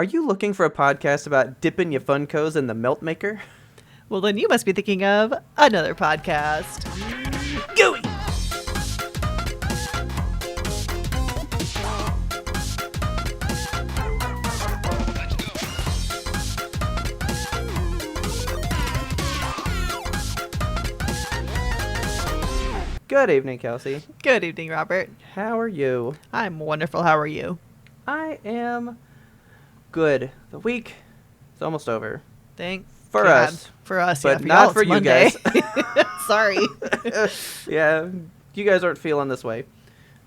Are you looking for a podcast about dipping your Funkos in the melt maker? Well, then you must be thinking of another podcast. Gooey! Good evening, Kelsey. Good evening, Robert. How are you? I'm wonderful. How are you? I am good. The week is almost over. Thank For God. us. For us, But yeah. not For for y'all, you it's guys. Monday. Sorry. Yeah, you guys aren't feeling this way.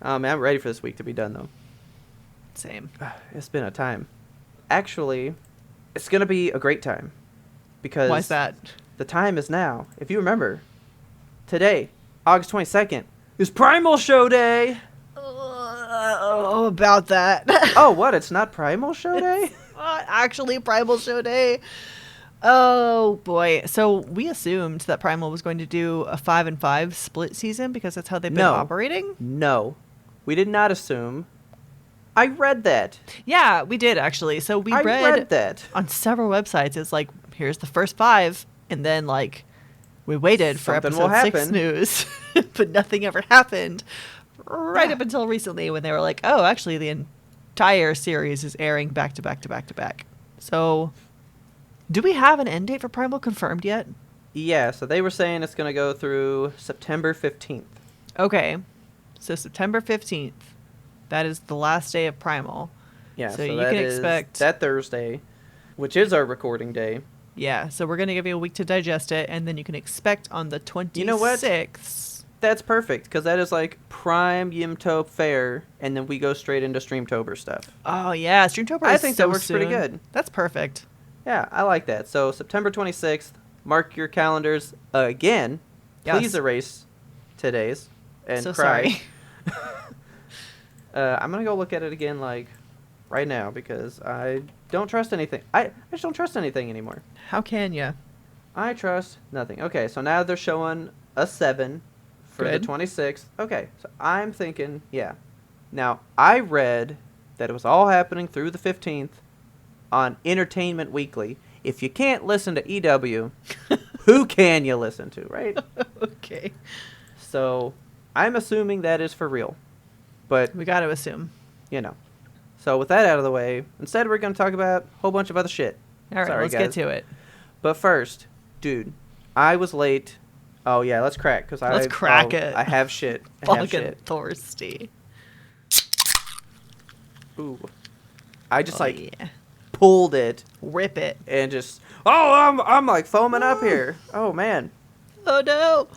I'm ready for this week to be done, though. Same. It's been a time. Actually, it's going to be a great time. Because Why's that? the time is now. If you remember, today, August 22nd, is Primal Show Day. Oh, about that. Oh, what? It's not Primal Show Day? Actually, Primal Show Day. Oh, boy. So we assumed that Primal was going to do a 5-5 split season because that's how they've been operating? No. We did not assume. I read that. Yeah, we did, actually. So we I read that. on several websites. It's like, here's the first 5, and then, like, we waited for Something will episode 6 happen. news, but nothing ever happened. Right up until recently when they were like, oh, actually, the entire series is airing back to back to back to back. So, do we have an end date for Primal confirmed yet? Yeah, so they were saying it's going to go through September 15th. Okay. So, September 15th. That is the last day of Primal. Yeah, So you that can is expect that Thursday, which is our recording day. Yeah, so we're going to give you a week to digest it, and then you can expect on the 26th. You know what? That's perfect, because that is like prime Yimtope fare, and then we go straight into Streamtober stuff. Oh, yeah, Streamtober I is think so that works pretty soon. good. That's perfect. Yeah, I like that. So September 26th, mark your calendars again. Yes. Please erase today's and So cry. sorry. I'm going to go look at it again, like, right now, because I don't trust anything. I just don't trust anything anymore. How can you? I trust nothing. Okay, so now they're showing a 7 for Good. the 26th. Okay, so I'm thinking, yeah. Now, I read that it was all happening through the 15th on Entertainment Weekly. If you can't listen to EW, who can you listen to, right? Okay. So, I'm assuming that is for real. But, We got to assume. you know. So, with that out of the way, instead we're going to talk about a whole bunch of other shit. All right, Sorry, let's guys. get to it. But first, dude, I was late. Oh, yeah, let's crack. Let's crack it. I have shit. I have Fucking shit. thirsty. Ooh. I just, Yeah. pulled it Rip it. and just, I'm like foaming up here. Oh, man. Oh, no.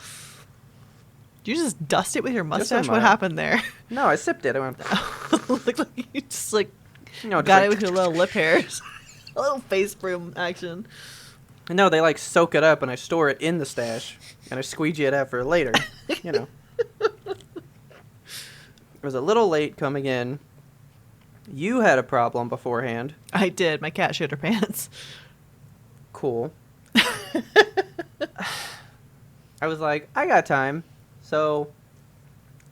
Did you just dust it with your mustache? What my- happened there? No, I sipped it. I went, Looked like you just, like, just got like- it with your little lip hairs. A little face broom action. No, they, like, soak it up, and I store it in the stash, and I squeegee it out for later. You know. It was a little late coming in. You had a problem beforehand. I did. My cat shit her pants. Cool. I was like, I got time. So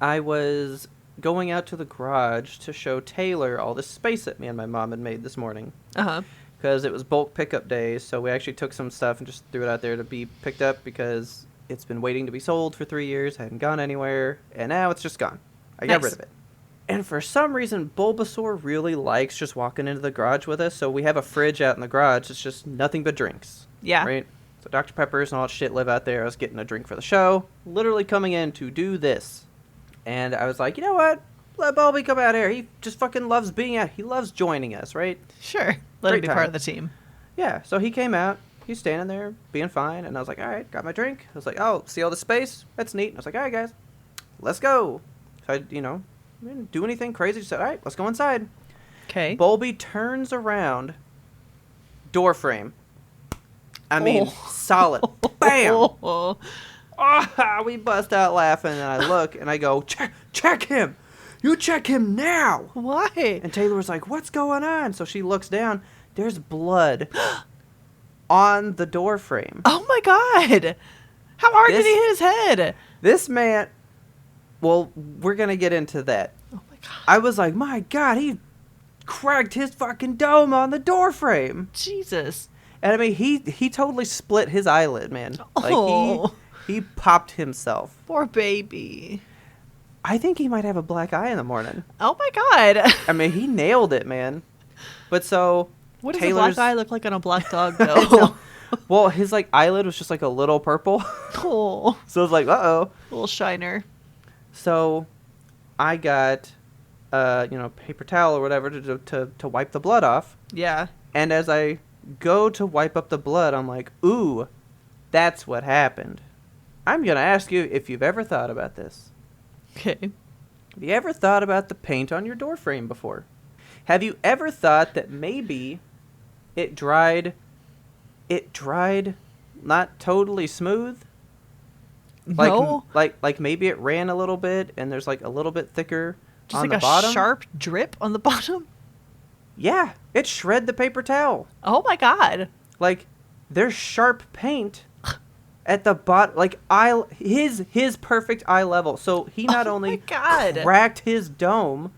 I was going out to the garage to show Taylor all the space that me and my mom had made this morning. Uh-huh. Because it was bulk pickup day, so we actually took some stuff and just threw it out there to be picked up because it's been waiting to be sold for 3 years, hadn't gone anywhere, and now it's just gone. I got Nice. rid of it. And for some reason, Bulbasaur really likes just walking into the garage with us, so we have a fridge out in the garage. It's just nothing but drinks. Yeah. Right? So Dr. Peppers and all that shit live out there. I was getting a drink for the show, literally coming in to do this. And I was like, you know what? Let Bulby come out here. He just fucking loves being out. He loves joining us, right? Sure. Let Great him be time. part of the team. Yeah, so he came out. He's standing there, being fine. And I was like, all right, got my drink. I was like, oh, see all the space? That's neat. And I was like, all right, guys, let's go. So I, didn't do anything crazy. Just said, all right, let's go inside. Okay. Bulby turns around. Door frame. I mean, solid. Bam! Oh. Ah, we bust out laughing, and I look, and I go, check him! You check him now! Why? And Taylor was like, what's going on? So she looks down. There's blood on the door frame. Oh my god! How hard did he hit his head? This man... Well, we're going to get into that. Oh my god. I was like, my god, he cracked his fucking dome on the door frame. Jesus. And I mean, he totally split his eyelid, man. Like Oh. he popped himself. Poor baby. I think he might have a black eye in the morning. Oh my god. I mean, he nailed it, man. But so What does Taylor's... a black eye look like on a black dog, though? Well, his like eyelid was just like a little purple. Oh. So it was like, uh-oh. Little shiner. So I got paper towel or whatever to wipe the blood off. Yeah. And as I go to wipe up the blood, I'm like, ooh, that's what happened. I'm going to ask you if you've ever thought about this. Okay. Have you ever thought about the paint on your door frame before? Have you ever thought that maybe it dried not totally smooth? No. Like maybe it ran a little bit and there's like a little bit thicker Just on like the a bottom. sharp drip on the bottom? Yeah, it shred the paper towel. Oh my god. Like there's sharp paint at the bottom, like his perfect eye level. So he not Oh only my God. cracked his dome,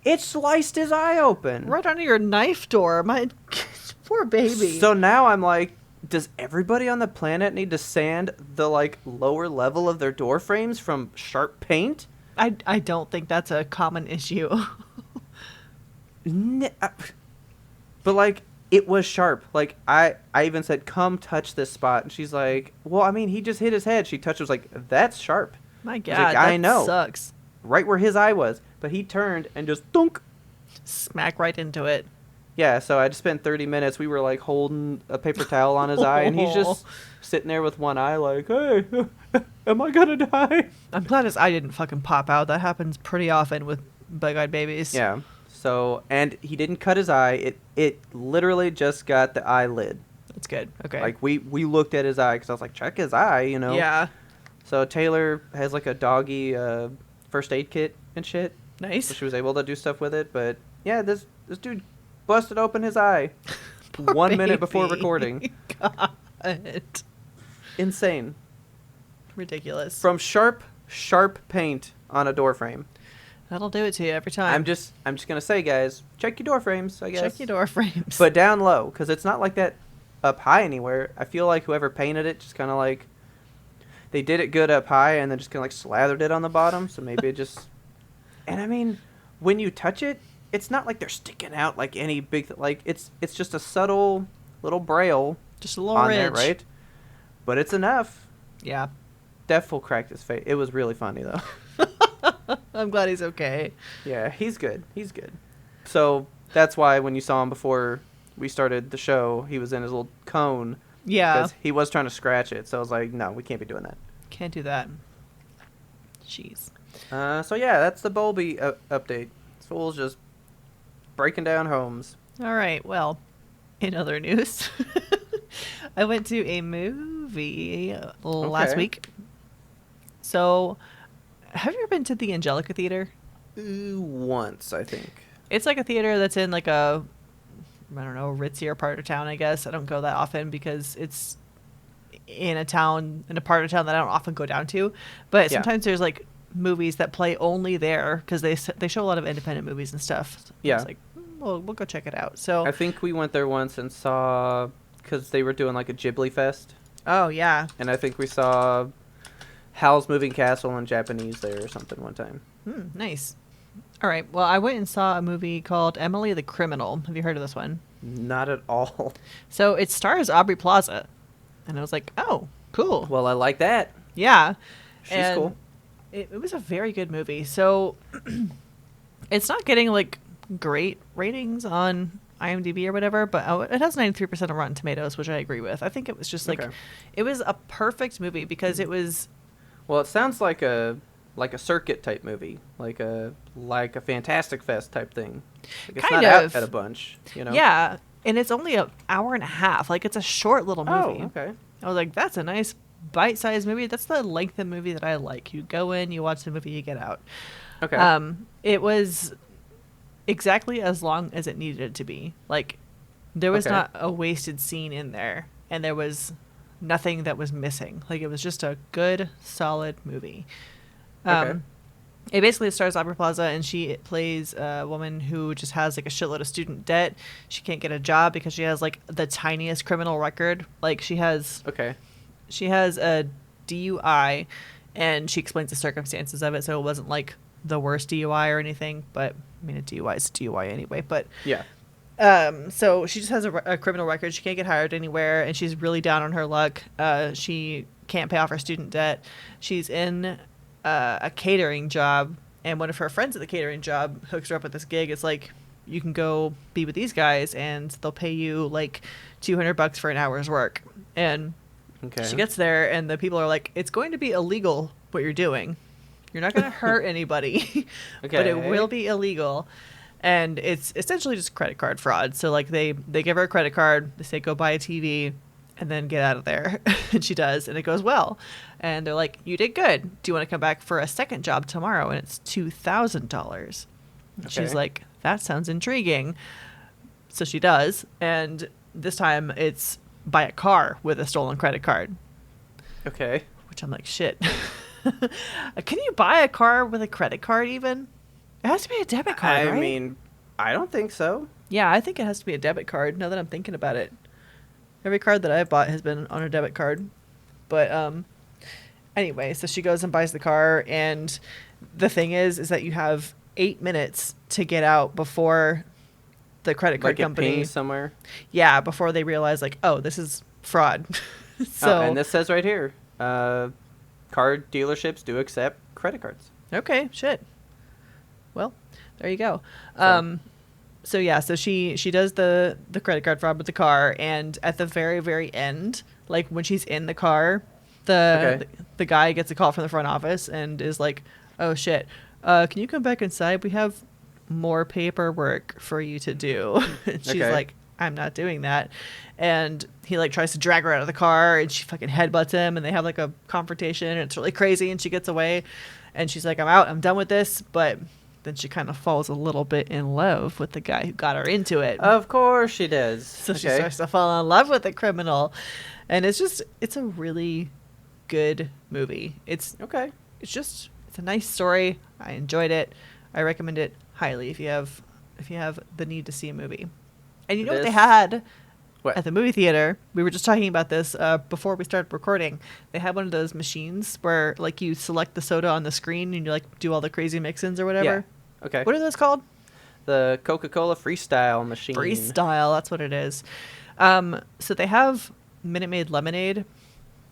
it sliced his eye open. Right under your knife door. My poor baby. So now I'm like, does everybody on the planet need to sand the like lower level of their door frames from sharp paint? I don't think that's a common issue. But like it was sharp. Like I even said, come touch this spot, and she's like, well, I mean, he just hit his head. She touched it, was like, that's sharp. My God, like, that I know. sucks. Right where his eye was. But he turned and just thunk. Smack right into it. Yeah, so I just spent 30 minutes. We were like holding a paper towel on his eye, and he's just sitting there with one eye like, hey, am I gonna die? I'm glad his eye didn't fucking pop out. That happens pretty often with bug-eyed babies. Yeah. So, and he didn't cut his eye. It literally just got the eyelid. That's good. Okay. Like, we looked at his eye, because I was like, check his eye, you know? Yeah. So Taylor has like a doggy first aid kit and shit. Nice. So she was able to do stuff with it. But yeah, this dude busted open his eye Poor 1 minute before baby. recording. God. Insane. Ridiculous. From sharp paint on a door frame. That'll do it to you every time. I'm just gonna say, guys, check your door frames, I guess. Check your door frames. But down low, because it's not like that up high anywhere. I feel like whoever painted it just kind of like, they did it good up high and then just kind of like slathered it on the bottom. So maybe it just, and I mean, when you touch it, it's not like they're sticking out like any big, like it's just a subtle little braille just a little on ridge. there, right? But it's enough. Yeah. Deful cracked his face. It was really funny though. I'm glad he's okay. Yeah, he's good. He's good. So that's why when you saw him before we started the show, he was in his little cone. Yeah. Because he was trying to scratch it. So I was like, no, we can't be doing that. Can't do that. Jeez. So yeah, that's the Bowlby update. This fool's just breaking down homes. All right. Well, in other news, I went to a movie last Okay. week. So, have you ever been to the Angelica Theater? Once, I think. It's like a theater that's in like a, I don't know, ritzier part of town, I guess. I don't go that often because it's in a part of town that I don't often go down to. But Yeah. sometimes there's like movies that play only there because they show a lot of independent movies and stuff. So Yeah. It's like, we'll go check it out. So, I think we went there once and saw, because they were doing like a Ghibli fest. oh yeah. And I think we saw Howl's Moving Castle in Japanese there or something one time. Nice. All right. Well, I went and saw a movie called Emily the Criminal. Have you heard of this one? Not at all. So it stars Aubrey Plaza. And I was like, oh, cool. Well, I like that. Yeah. She's And cool. It was a very good movie. So it's not getting like great ratings on IMDb or whatever, but it has 93% of Rotten Tomatoes, which I agree with. I think it was just like, Okay. it was a perfect movie because it was, Well, it sounds like a circuit type movie, like a Fantastic Fest type thing. Like it's Kind not of. out at a bunch, you know. yeah. And it's only an hour and a half. Like it's a short little movie. Oh, okay. I was like, that's a nice bite-sized movie. That's the length of movie that I like. You go in, you watch the movie, you get out. Okay. It was exactly as long as it needed it to be. Like, there was Okay. not a wasted scene in there, and there was nothing that was missing. Like, it was just a good, solid movie. Okay. It basically stars Opera Plaza, and she plays a woman who just has like a shitload of student debt. She can't get a job because she has like the tiniest criminal record. Like Okay. she has a DUI, and she explains the circumstances of it, so it wasn't like the worst DUI or anything. But I mean, a DUI is a DUI anyway. But Yeah. so she just has a criminal record. She can't get hired anywhere, and she's really down on her luck. She can't pay off her student debt. She's in a catering job, and one of her friends at the catering job hooks her up with this gig. It's like, you can go be with these guys, and they'll pay you like $200 for an hour's work. And Okay. she gets there, and the people are like, it's going to be illegal what you're doing. You're not going to hurt anybody, but it Okay. will be illegal. And it's essentially just credit card fraud. So like they give her a credit card, they say go buy a TV, and then get out of there. And she does, and it goes well. And they're like, you did good. Do you want to come back for a second job tomorrow? And it's $2,000. She's Okay. like, that sounds intriguing. So she does, and this time it's buy a car with a stolen credit card. Okay. Which I'm like, shit. Can you buy a car with a credit card even? It has to be a debit card, I right? mean, I don't think so. Yeah, I think it has to be a debit card now that I'm thinking about it. Every card that I've bought has been on a debit card. But anyway, so she goes and buys the car, and the thing is that you have 8 minutes to get out before the credit card Like it company. pings somewhere. Yeah, before they realize like, oh, this is fraud. So And this says right here, car dealerships do accept credit cards. okay, shit. Well, there you go. So- So yeah, so she does the credit card fraud with the car, and at the very very end, like when she's in the car, Okay. the guy gets a call from the front office and is like, "Oh shit, can you come back inside? We have more paperwork for you to do." And she's Okay. like, "I'm not doing that." And he like tries to drag her out of the car, and she fucking headbutts him, and they have like a confrontation, and it's really crazy, and she gets away, and she's like, "I'm out, I'm done with this," but then she kind of falls a little bit in love with the guy who got her into it. Of course she does. So she starts to fall in love with the criminal. And it's a really good movie. It's Okay. it's a nice story. I enjoyed it. I recommend it highly if you have the need to see a movie. And you know what they This- had What? at the movie theater? We were just talking about this before we started recording. They had one of those machines where like you select the soda on the screen and you like do all the crazy mix-ins or whatever. Yeah. Okay. What are those called? The Coca-Cola Freestyle machine. Freestyle, that's what it is. So they have Minute Maid lemonade.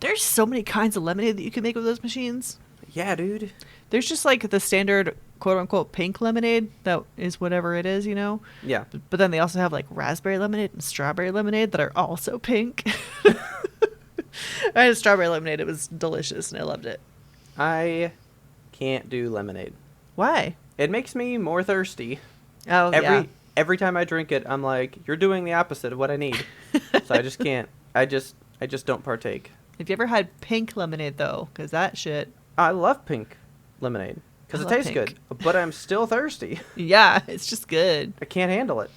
There's so many kinds of lemonade that you can make with those machines. Yeah, dude. There's just like the standard quote unquote pink lemonade that is whatever it is, you know? Yeah. But then they also have like raspberry lemonade and strawberry lemonade that are also pink. I had strawberry lemonade. It was delicious and I loved it. I can't do lemonade. Why? It makes me more thirsty. Oh, yeah. Every time I drink it, I'm like, you're doing the opposite of what I need. So I just can't. I just don't partake. Have you ever had pink lemonade though? Because that shit. I love pink lemonade because I it love tastes pink. good, but I'm still thirsty. Yeah, it's just good. I can't handle it.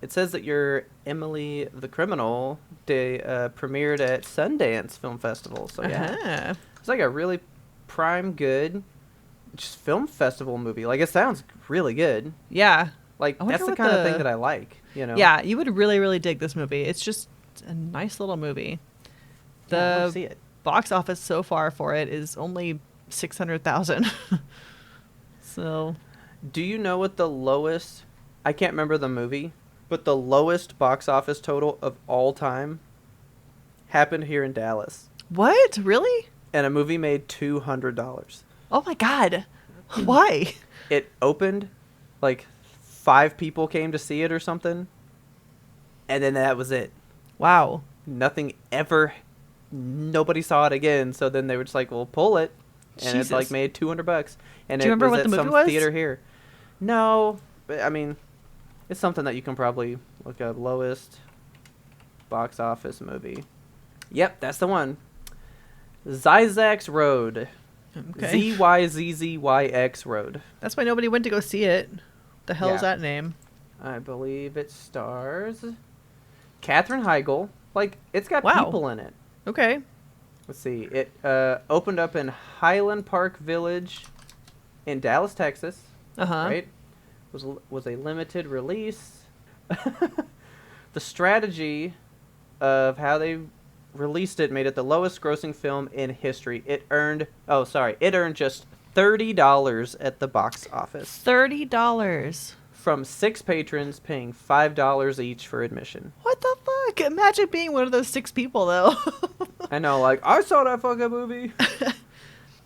It says that your Emily the Criminal premiered at Sundance Film Festival. So yeah, Uh-huh. it's like a really prime good, just film festival movie. Like it sounds really good. Yeah. Like I wonder that's the what kind of the- thing that I like. You know. Yeah, you would really, really dig this movie. It's just a nice little movie. Yeah, I wanna The see it. box office so far for it is only 600,000. So, Do you know what the lowest? I can't remember the movie, but the lowest box office total of all time happened here in Dallas, what? Really? and a movie made $200. Oh my god. Why? It opened, like 5 people came to see it or something, and then that was it. Wow. Nothing ever. Nobody saw it again. So then they were just like, "Well, pull it," and it's like Jesus. made $200. And Do you it remember was what at the movie some was? theater here. No, but I mean, it's something that you can probably look up. Lowest box office movie. Yep, that's the one. Zyzx Road. Okay. ZYZZYX Road. That's why nobody went to go see it. The hell is Yeah. that name? I believe it stars Katherine Heigl. Like, it's got Wow. people in it. Okay. Let's see. It opened up in Highland Park Village in Dallas, Texas. Uh-huh. Right? Was a limited release. The strategy of how they released it made it the lowest grossing film in history. It earned just $30 at the box office. $30. From 6 patrons paying $5 each for admission. What the fuck? Imagine being one of those 6 people, though. I know, like, I saw that fucking movie.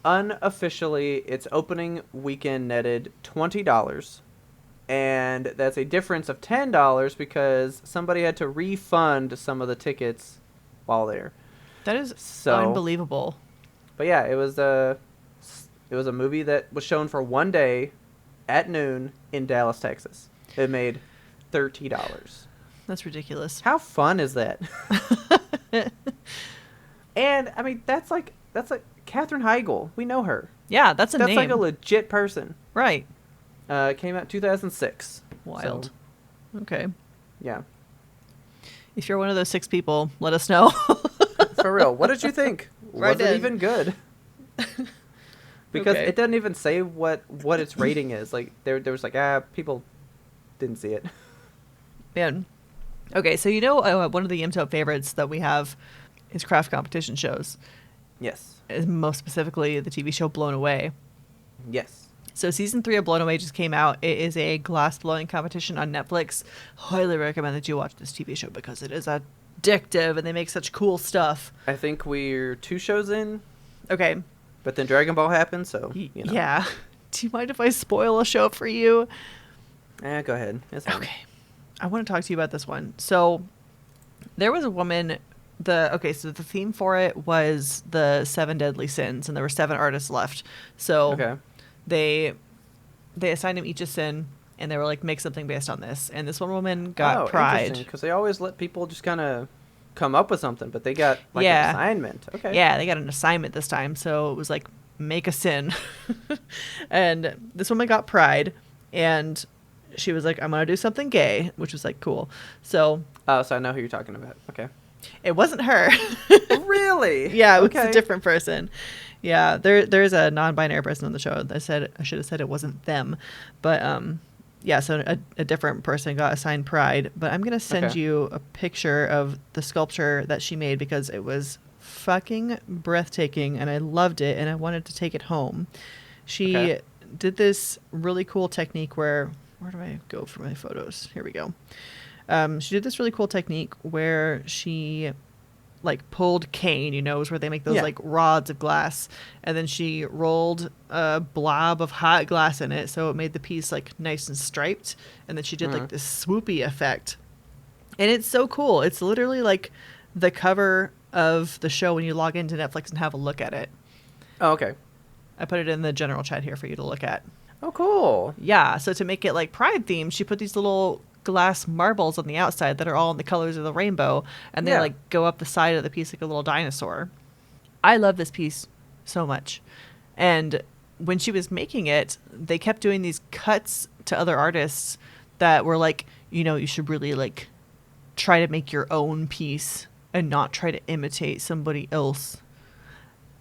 Unofficially, its opening weekend netted $20. And that's a difference of $10 because somebody had to refund some of the tickets while there. That is unbelievable. But yeah, it was a movie that was shown for one day at noon in Dallas, Texas. It made $30. That's ridiculous. How fun is that? And I mean, that's like Katherine Heigl. We know her. Yeah, that's That's name. like a legit person. Right. It came out 2006. Wild. So, okay. yeah. If you're one of those 6 people, let us know. For real. What did you think? Right Was it in. even good? Because Okay. it doesn't even say what its rating is. Like there was like people didn't see it. Man. Okay, so one of the IMTO favorites that we have is craft competition shows. Yes. Most specifically, the TV show Blown Away. Yes. So season 3 of Blown Away just came out. It is a glass blowing competition on Netflix. Highly recommend that you watch this TV show because it is addictive and they make such cool stuff. I think we're 2 shows in. Okay. But then Dragon Ball happened, so you know. Yeah. Do you mind if I spoil a show for you? Go ahead. It's fine. Okay. I want to talk to you about this one. So there was a woman. So the theme for it was the 7 deadly sins, and there were 7 artists left. So Okay. they assigned them each a sin, and they were like, make something based on this. And this one woman got Pride. Because they always let people just kind of come up with something, but they got like Yeah. an assignment. Okay. Yeah, they got an assignment this time. So it was like, make a sin. And this woman got Pride, and she was like, I'm going to do something gay, which was like cool. So Oh, so I know who you're talking about. Okay. it wasn't her. Really? Yeah, it was Okay. a different person. Yeah, there's a non-binary person on the show. I should have said it wasn't them, but yeah. So a different person got assigned Pride. But I'm gonna send Okay. you a picture of the sculpture that she made because it was fucking breathtaking, and I loved it, and I wanted to take it home. She Okay. did this really cool technique where do I go for my photos? Here we go. She did this really cool technique where she like pulled cane, was where they make those Yeah. like rods of glass, and then she rolled a blob of hot glass in it, so it made the piece like nice and striped, and then she did like this swoopy effect, and it's so cool. It's literally like the cover of the show when you log into Netflix and have a look at it. Oh, okay. I put it in the general chat here for you to look at. Oh, cool. Yeah, so to make it like Pride themed, she put these little glass marbles on the outside that are all in the colors of the rainbow, and they Yeah. like go up the side of the piece like a little dinosaur. I love this piece so much. And when she was making it, they kept doing these cuts to other artists that were like, you should really like try to make your own piece and not try to imitate somebody else.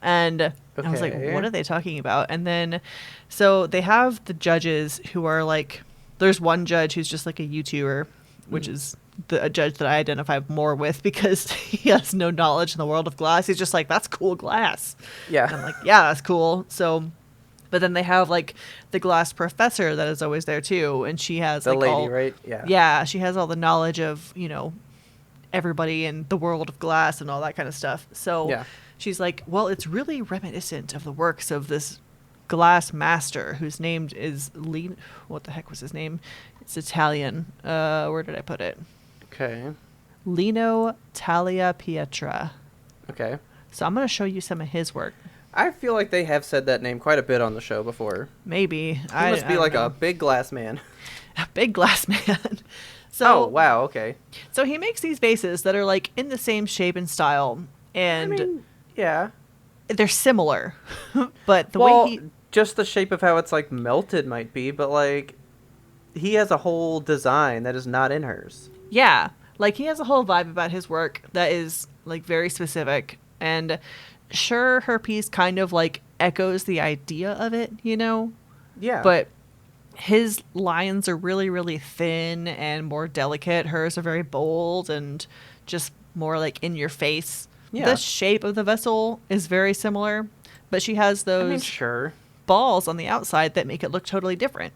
And I was like, Okay. what are they talking about? And then, so they have the judges who are like, there's one judge who's just like a YouTuber, which is a judge that I identify more with because he has no knowledge in the world of glass. He's just like, that's cool glass. Yeah. And I'm like, yeah, that's cool. So, but then they have like the glass professor that is always there too. And she has The like lady, right? Yeah. Yeah, she has all the knowledge of, everybody in the world of glass and all that kind of stuff. So Yeah. she's like, well, it's really reminiscent of the works of this glass master whose name is what the heck was his name? It's Italian. Where did I put it? Okay. Lino Talia Pietra. Okay. So I'm going to show you some of his work. I feel like they have said that name quite a bit on the show before. Maybe. He must be like a big glass man. a big glass man. So, Oh, wow. Okay. So he makes these vases that are like in the same shape and style, and I mean, yeah. they're similar, but the Well, way he just the shape of how it's like melted might be, but like he has a whole design that is not in hers. Yeah, like he has a whole vibe about his work that is like very specific, and sure, her piece kind of like echoes the idea of it, Yeah. But his lines are really, really thin and more delicate. Hers are very bold and just more like in your face. Yeah. The shape of the vessel is very similar, but she has I mean, those sure. balls on the outside that make it look totally different.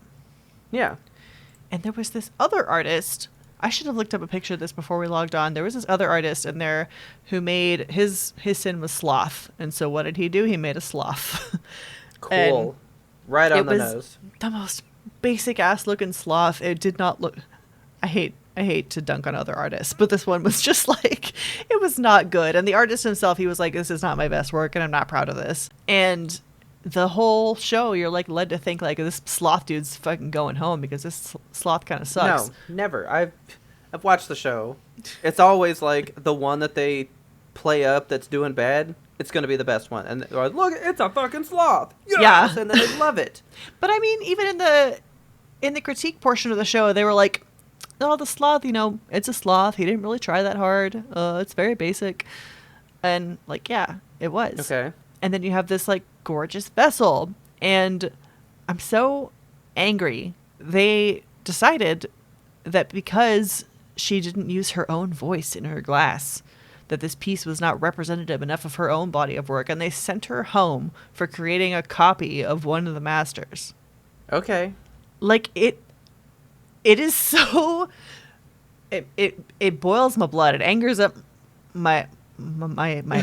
Yeah. And there was this other artist. I should have looked up a picture of this before we logged on. There was this other artist in there who made his sin was sloth. And so what did he do? He made a sloth. Cool. And right on it the was nose. the most basic ass looking sloth. It did not look. I hate to dunk on other artists, but this one was just like, it was not good. And the artist himself, he was like, this is not my best work and I'm not proud of this. And the whole show, you're like led to think like this sloth dude's fucking going home because this sloth kind of sucks. No, never. I've watched the show. It's always like the one that they play up that's doing bad. It's going to be the best one. And they're like, look, it's a fucking sloth. Yes! Yeah. And then they love it. But I mean, even in the critique portion of the show, they were like, oh, the sloth, it's a sloth. He didn't really try that hard. It's very basic. And like, yeah, it was. Okay. And then you have this like gorgeous vessel. And I'm so angry. They decided that because she didn't use her own voice in her glass, that this piece was not representative enough of her own body of work, and they sent her home for creating a copy of one of the masters. Okay. Like it is so it boils my blood. It angers up my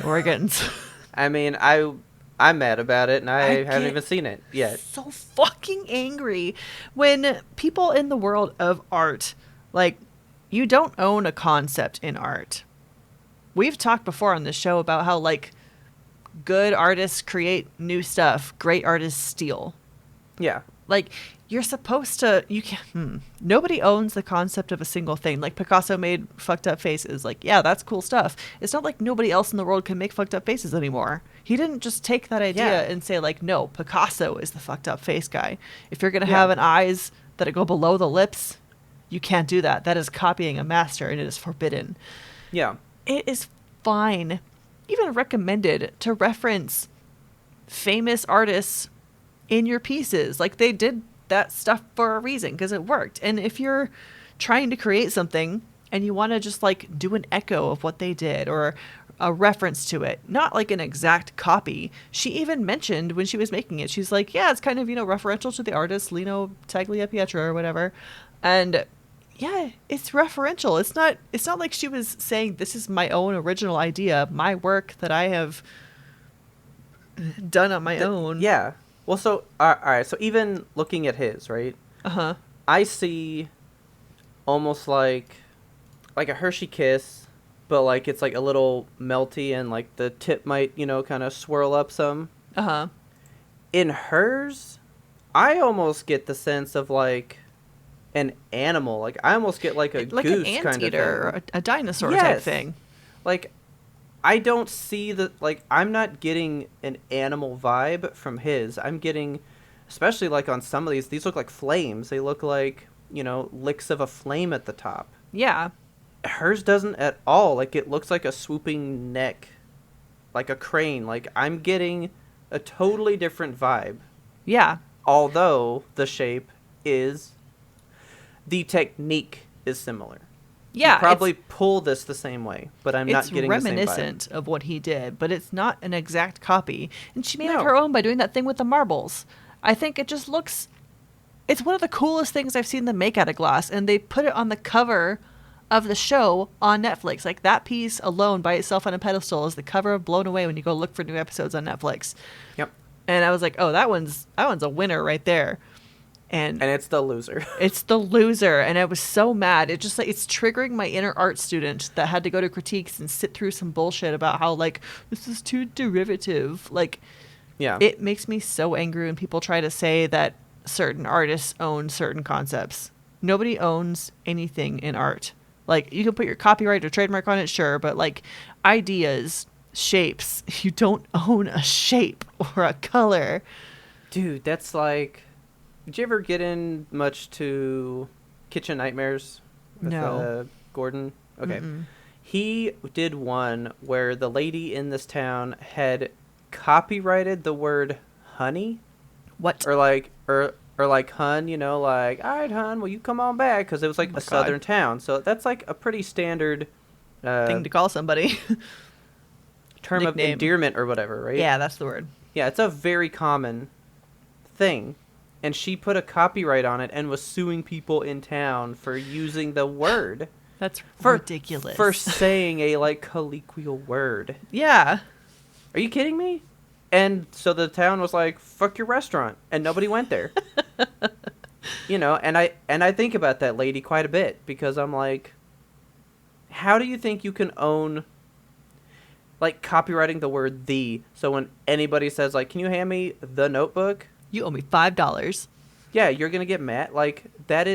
organs. I mean, I'm mad about it, and I haven't get even seen it yet. So fucking angry when people in the world of art, like, you don't own a concept in art. We've talked before on this show about how, like, good artists create new stuff, great artists steal. Yeah. Like, you're supposed to, nobody owns the concept of a single thing. Like, Picasso made fucked up faces. Like, yeah, that's cool stuff. It's not like nobody else in the world can make fucked up faces anymore. He didn't just take that idea and say, like, no, Picasso is the fucked up face guy. If you're going to have an eyes that go below the lips, you can't do that. That is copying a master, and it is forbidden. Yeah. It is fine, even recommended, to reference famous artists in your pieces. Like, they did that stuff for a reason because it worked. And if you're trying to create something and you want to just like do an echo of what they did or a reference to it, not like an exact copy. She even mentioned when she was making it, she's like, yeah, it's kind of, referential to the artist Lino Tagliapietra or whatever. And yeah, it's referential. It's not like she was saying this is my own original idea, my work that I have done on my own. Yeah. Well, so, all right, so even looking at his, right? Uh-huh. I see almost like a Hershey Kiss, but, like, it's, like, a little melty and, like, the tip might, kind of swirl up some. Uh-huh. In hers, I almost get the sense of, like, an animal. Like, I almost get, like, a like goose an kind of thing. or a dinosaur type thing. Like, I don't see I'm not getting an animal vibe from his. I'm getting, especially like on some of these look like flames. They look like, licks of a flame at the top. Yeah. Hers doesn't at all. Like, it looks like a swooping neck, like a crane. Like, I'm getting a totally different vibe. Yeah. Although the shape the technique is similar. Yeah, you probably pull this the same way, but I'm not getting the same vibe. It's reminiscent of what he did, but it's not an exact copy. And she made it her own by doing that thing with the marbles. I think it just looks... It's one of the coolest things I've seen them make out of glass, and they put it on the cover of the show on Netflix. Like, that piece alone by itself on a pedestal is the cover of Blown Away when you go look for new episodes on Netflix. Yep. And I was like, oh, that one's a winner right there. And it's the loser. It's the loser. And I was so mad. It just it's triggering my inner art student that had to go to critiques and sit through some bullshit about how, like, this is too derivative. Like, yeah, it makes me so angry when people try to say that certain artists own certain concepts. Nobody owns anything in art. Like, you can put your copyright or trademark on it, sure, but like ideas, shapes, you don't own a shape or a color. Dude, that's like... Did you ever get in much to Kitchen Nightmares with No. Gordon? Okay. Mm-mm. He did one where the lady in this town had copyrighted the word honey. What? Or Or like, hun, like, all right, hun, will you come on back? Because it was like my a southern town. So that's like a pretty standard Thing to call somebody. term of Nickname. endearment or whatever, right? Yeah, that's the word. Yeah, it's a very common thing. And she put a copyright on it and was suing people in town for using the word. That's ridiculous. For saying a, like, colloquial word. Yeah. Are you kidding me? And so the town was like, fuck your restaurant. And nobody went there. And I think about that lady quite a bit. Because I'm like, how do you think you can own, like, copywriting the word the? So when anybody says, like, can you hand me the notebook? You owe me $5. Yeah, you're going to get mad. Like, that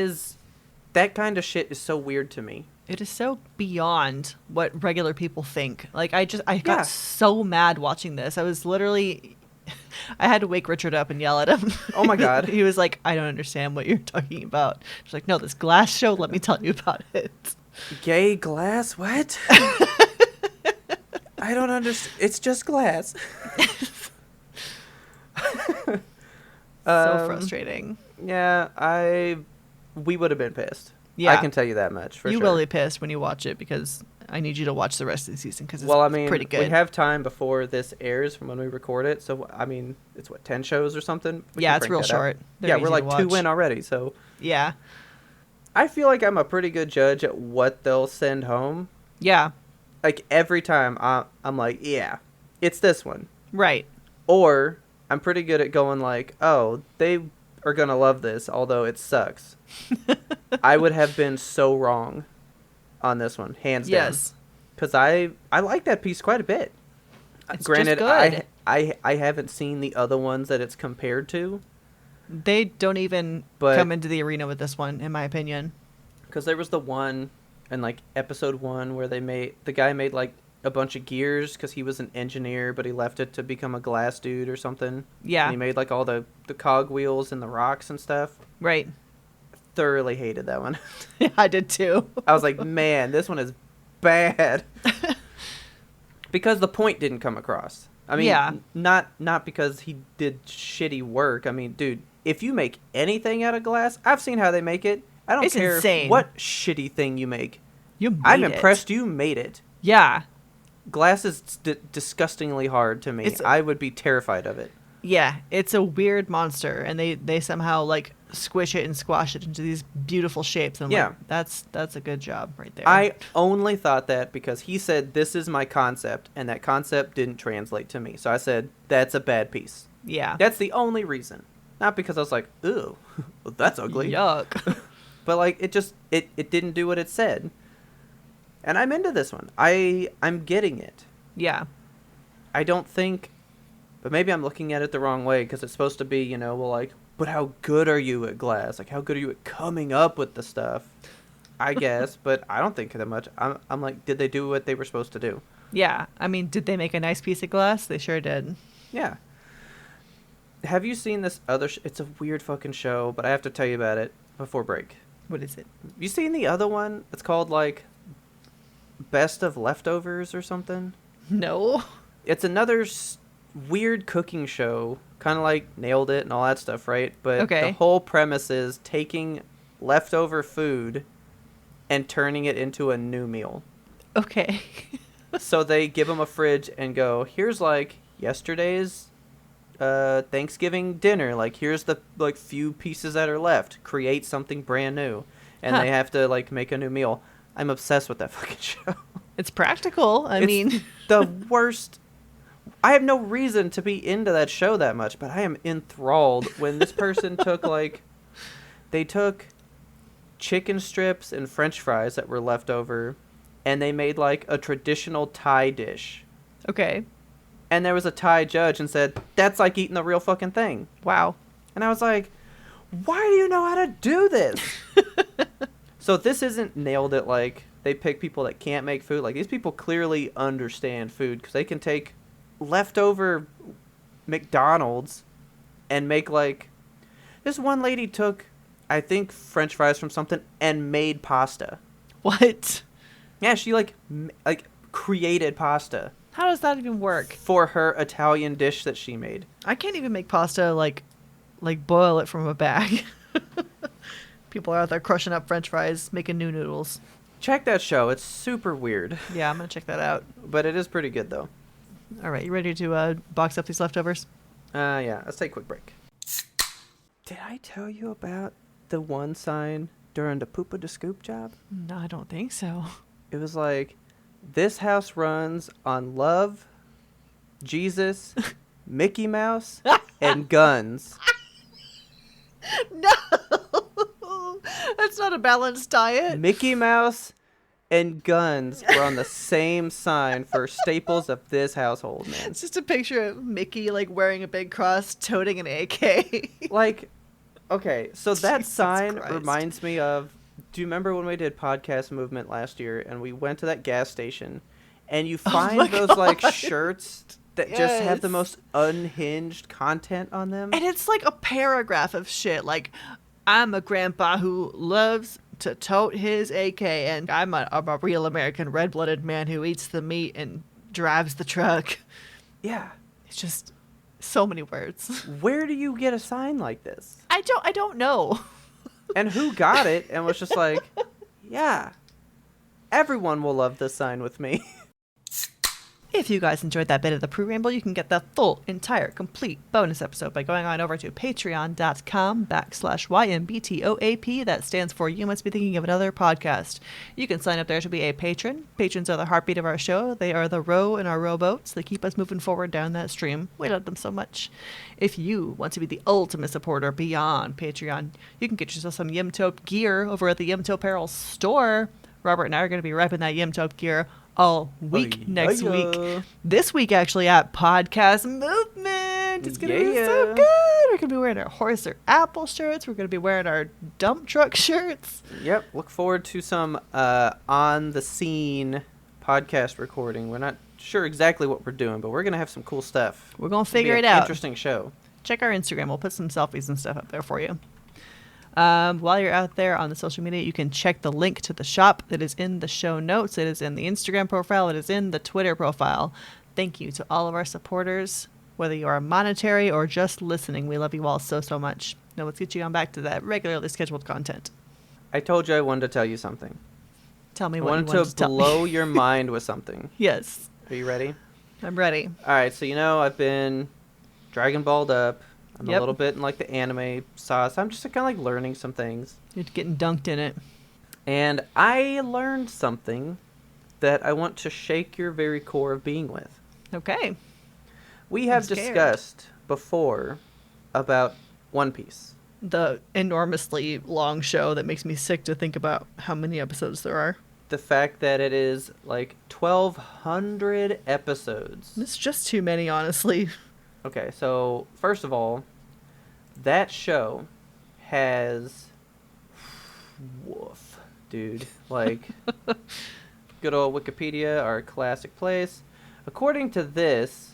kind of shit is so weird to me. It is so beyond what regular people think. Like, I got so mad watching this. I was literally, I had to wake Richard up and yell at him. Oh my God. He was like, I don't understand what you're talking about. She's like, no, this glass show, let me tell you about it. Gay glass? What? I don't understand. It's just glass. So frustrating. Yeah, we would have been pissed. Yeah. I can tell you that much for you sure. will be pissed when you watch it because I need you to watch the rest of the season because it's pretty good. We have time before this airs from when we record it. So, it's 10 shows or something? Yeah, it's real short. Yeah, we're like 2 in already. So, yeah. I feel like I'm a pretty good judge at what they'll send home. Yeah. Like, every time I'm like, yeah, it's this one. Right. Or I'm pretty good at going like, oh, they are going to love this, although it sucks. I would have been so wrong on this one, hands down. Yes. Because I like that piece quite a bit. It's Granted, just good. I haven't seen the other ones that it's compared to. They don't even come into the arena with this one, in my opinion. Because there was the one in, like, episode 1 where the guy made, like, a bunch of gears because he was an engineer, but he left it to become a glass dude or something. Yeah. And he made, like, all the cog wheels and the rocks and stuff. Right. Thoroughly hated that one. Yeah, I did too. I was like, man, this one is bad. Because the point didn't come across. I mean, yeah. Not because he did shitty work. I mean, dude, if you make anything out of glass, I've seen how they make it. I don't care insane. what shitty thing you make. I'm impressed you made it. Yeah. Glass is disgustingly hard to me. I would be terrified of it. Yeah, it's a weird monster, and they somehow, like, squish it and squash it into these beautiful shapes. And yeah. Like, that's a good job right there. I only thought that because he said, this is my concept, and that concept didn't translate to me. So I said, that's a bad piece. Yeah. That's the only reason. Not because I was like, ew, that's ugly. Yuck. But, like, it didn't do what it said. And I'm into this one. I'm getting it. Yeah. I don't think... But maybe I'm looking at it the wrong way because it's supposed to be, well, like, but how good are you at glass? Like, how good are you at coming up with the stuff? I guess, but I don't think that much. I'm like, did they do what they were supposed to do? Yeah. I mean, did they make a nice piece of glass? They sure did. Yeah. Have you seen this other... It's a weird fucking show, but I have to tell you about it before break. What is it? You seen the other one? It's called, like, Best of Leftovers or something? No. It's another... weird cooking show, kind of like Nailed It and all that stuff, right? But the whole premise is taking leftover food and turning it into a new meal. Okay. So they give them a fridge and go, here's like yesterday's Thanksgiving dinner. Like, here's the like few pieces that are left. Create something brand new. And they have to like make a new meal. I'm obsessed with that fucking show. It's practical. I mean, the worst. I have no reason to be into that show that much, but I am enthralled when this person they took chicken strips and french fries that were left over, and they made like a traditional Thai dish. Okay. And there was a Thai judge and said, that's like eating the real fucking thing. Wow. And I was like, why do you know how to do this? So this isn't Nailed It like they pick people that can't make food. Like, these people clearly understand food because they can take leftover McDonald's and make like... This one lady took, I think, french fries from something and made pasta. What? Yeah, she like created pasta. How does that even work? For her Italian dish that she made. I can't even make pasta like like boil it from a bag. People are out there crushing up French fries, making new noodles. Check that show. It's super weird. Yeah, I'm gonna check that out. But it is pretty good, though. All right, you ready to box up these leftovers? Yeah, let's take a quick break. Did I tell you about the one sign during the Poopa de Scoop job? No, I don't think so. It was like, this house runs on love, Jesus, Mickey Mouse, and guns. No! That's not a balanced diet. Mickey Mouse and guns were on the same sign for staples of this household, man. It's just a picture of Mickey, like, wearing a big cross, toting an AK. Like, okay, so that Jesus sign Christ. reminds me of, do you remember when we did Podcast Movement last year and we went to that gas station and you find my those God. like shirts that just have the Yes. most unhinged content on them? And it's like a paragraph of shit. Like, I'm a grandpa who loves to tote his AK, and I'm a real American red-blooded man who eats the meat and drives the truck. Yeah. It's just so many words. Where do you get a sign like this? I don't know. And who got it and was just like, yeah, everyone will love this sign with me. If you guys enjoyed that bit of the pre-ramble, you can get the full, entire, complete bonus episode by going on over to patreon.com/YMBTOAP. That stands for You Must Be Thinking of Another Podcast. You can sign up there to be a patron. Patrons are the heartbeat of our show. They are the row in our rowboats. They keep us moving forward down that stream. We love them so much. If you want to be the ultimate supporter beyond Patreon, you can get yourself some Yimtope gear over at the Yimtope Apparel store. Robert and I are going to be repping that Yimtope gear all week next week. This week, actually, at Podcast Movement. It's going to be so good. We're going to be wearing our horse or apple shirts. We're going to be wearing our dump truck shirts. Yep. Look forward to some on the scene podcast recording. We're not sure exactly what we're doing, but we're going to have some cool stuff. We're going to It'll be figure an it out. Interesting show. Check our Instagram. We'll put some selfies and stuff up there for you. While you're out there on the social media, you can check the link to the shop that is in the show notes. It is in the Instagram profile. It is in the Twitter profile. Thank you to all of our supporters, whether you are monetary or just listening. We love you all so, so much. Now let's get you on back to that regularly scheduled content. I told you I wanted to tell you something. Tell me I what you wanted wanted to to tell blow me. your mind with something. Yes, Are you ready? I'm ready. All right, so I've been Dragon Balled up. I'm Yep. a little bit in like the anime sauce. I'm just kind of like learning some things. You're getting dunked in it. And I learned something that I want to shake your very core of being with. Okay. We have scared. discussed before about One Piece. The enormously long show that makes me sick to think about how many episodes there are. The fact that it is like 1,200 episodes. It's just too many, honestly. Okay, so first of all, that show has, woof, dude, like, good old Wikipedia, our classic place. According to this,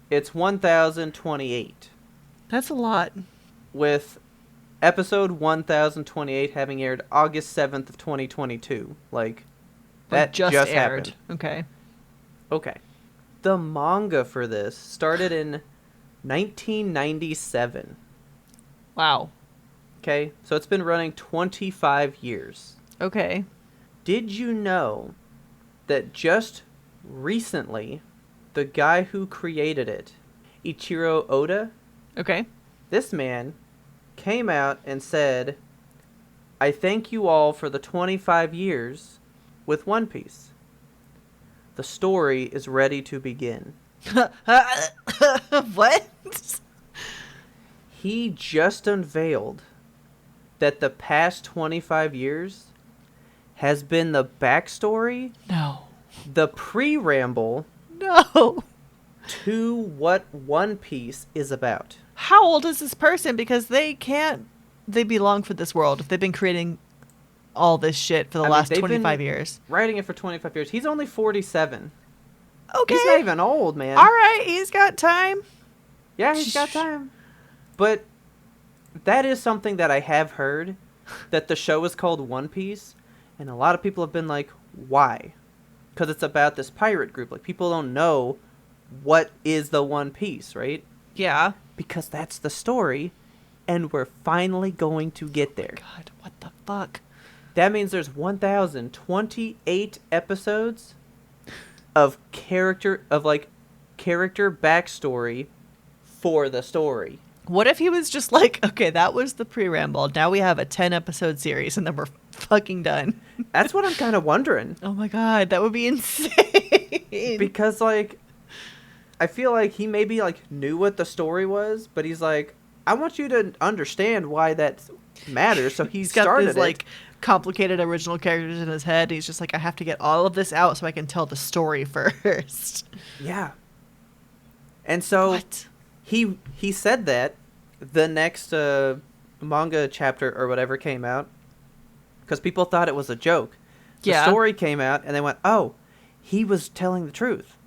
it's 1,028, That's a lot. with episode 1,028 having aired August 7th of 2022. Like, that just aired. happened. Okay. Okay. The manga for this started in 1997. Wow. Okay, so it's been running 25 years. Okay. Did you know that just recently, the guy who created it, Ichiro Oda, Okay. this man came out and said, I thank you all for the 25 years with One Piece. The story is ready to begin. What? He just unveiled that the past 25 years has been the backstory, No. the pre-ramble No. to what One Piece is about. How old is this person? Because they belong for this world if they've been creating all this shit for the last they've 25 been years. Writing it for 25 years. He's only 47. Okay. He's not even old, man. All right. He's got time. Yeah, he's got time. But that is something that I have heard, that the show is called One Piece, and a lot of people have been like, why? Because it's about this pirate group. Like, people don't know what is the One Piece, right? Yeah. Because that's the story, and we're finally going to get there. God, what the fuck? That means there's 1,028 episodes of character backstory for the story. What if he was just like, okay, that was the pre-ramble. Now we have a 10-episode series, and then we're fucking done. That's what I'm kind of wondering. Oh my god, that would be insane. Because, like, I feel like he maybe, like, knew what the story was, but he's like, I want you to understand why that matters, so he He's got started this, it. like, complicated original characters in his head. He's just like, I have to get all of this out so I can tell the story first. Yeah. And so What? he said that the next manga chapter or whatever came out because people thought it was a joke. The story came out and they went, oh, he was telling the truth.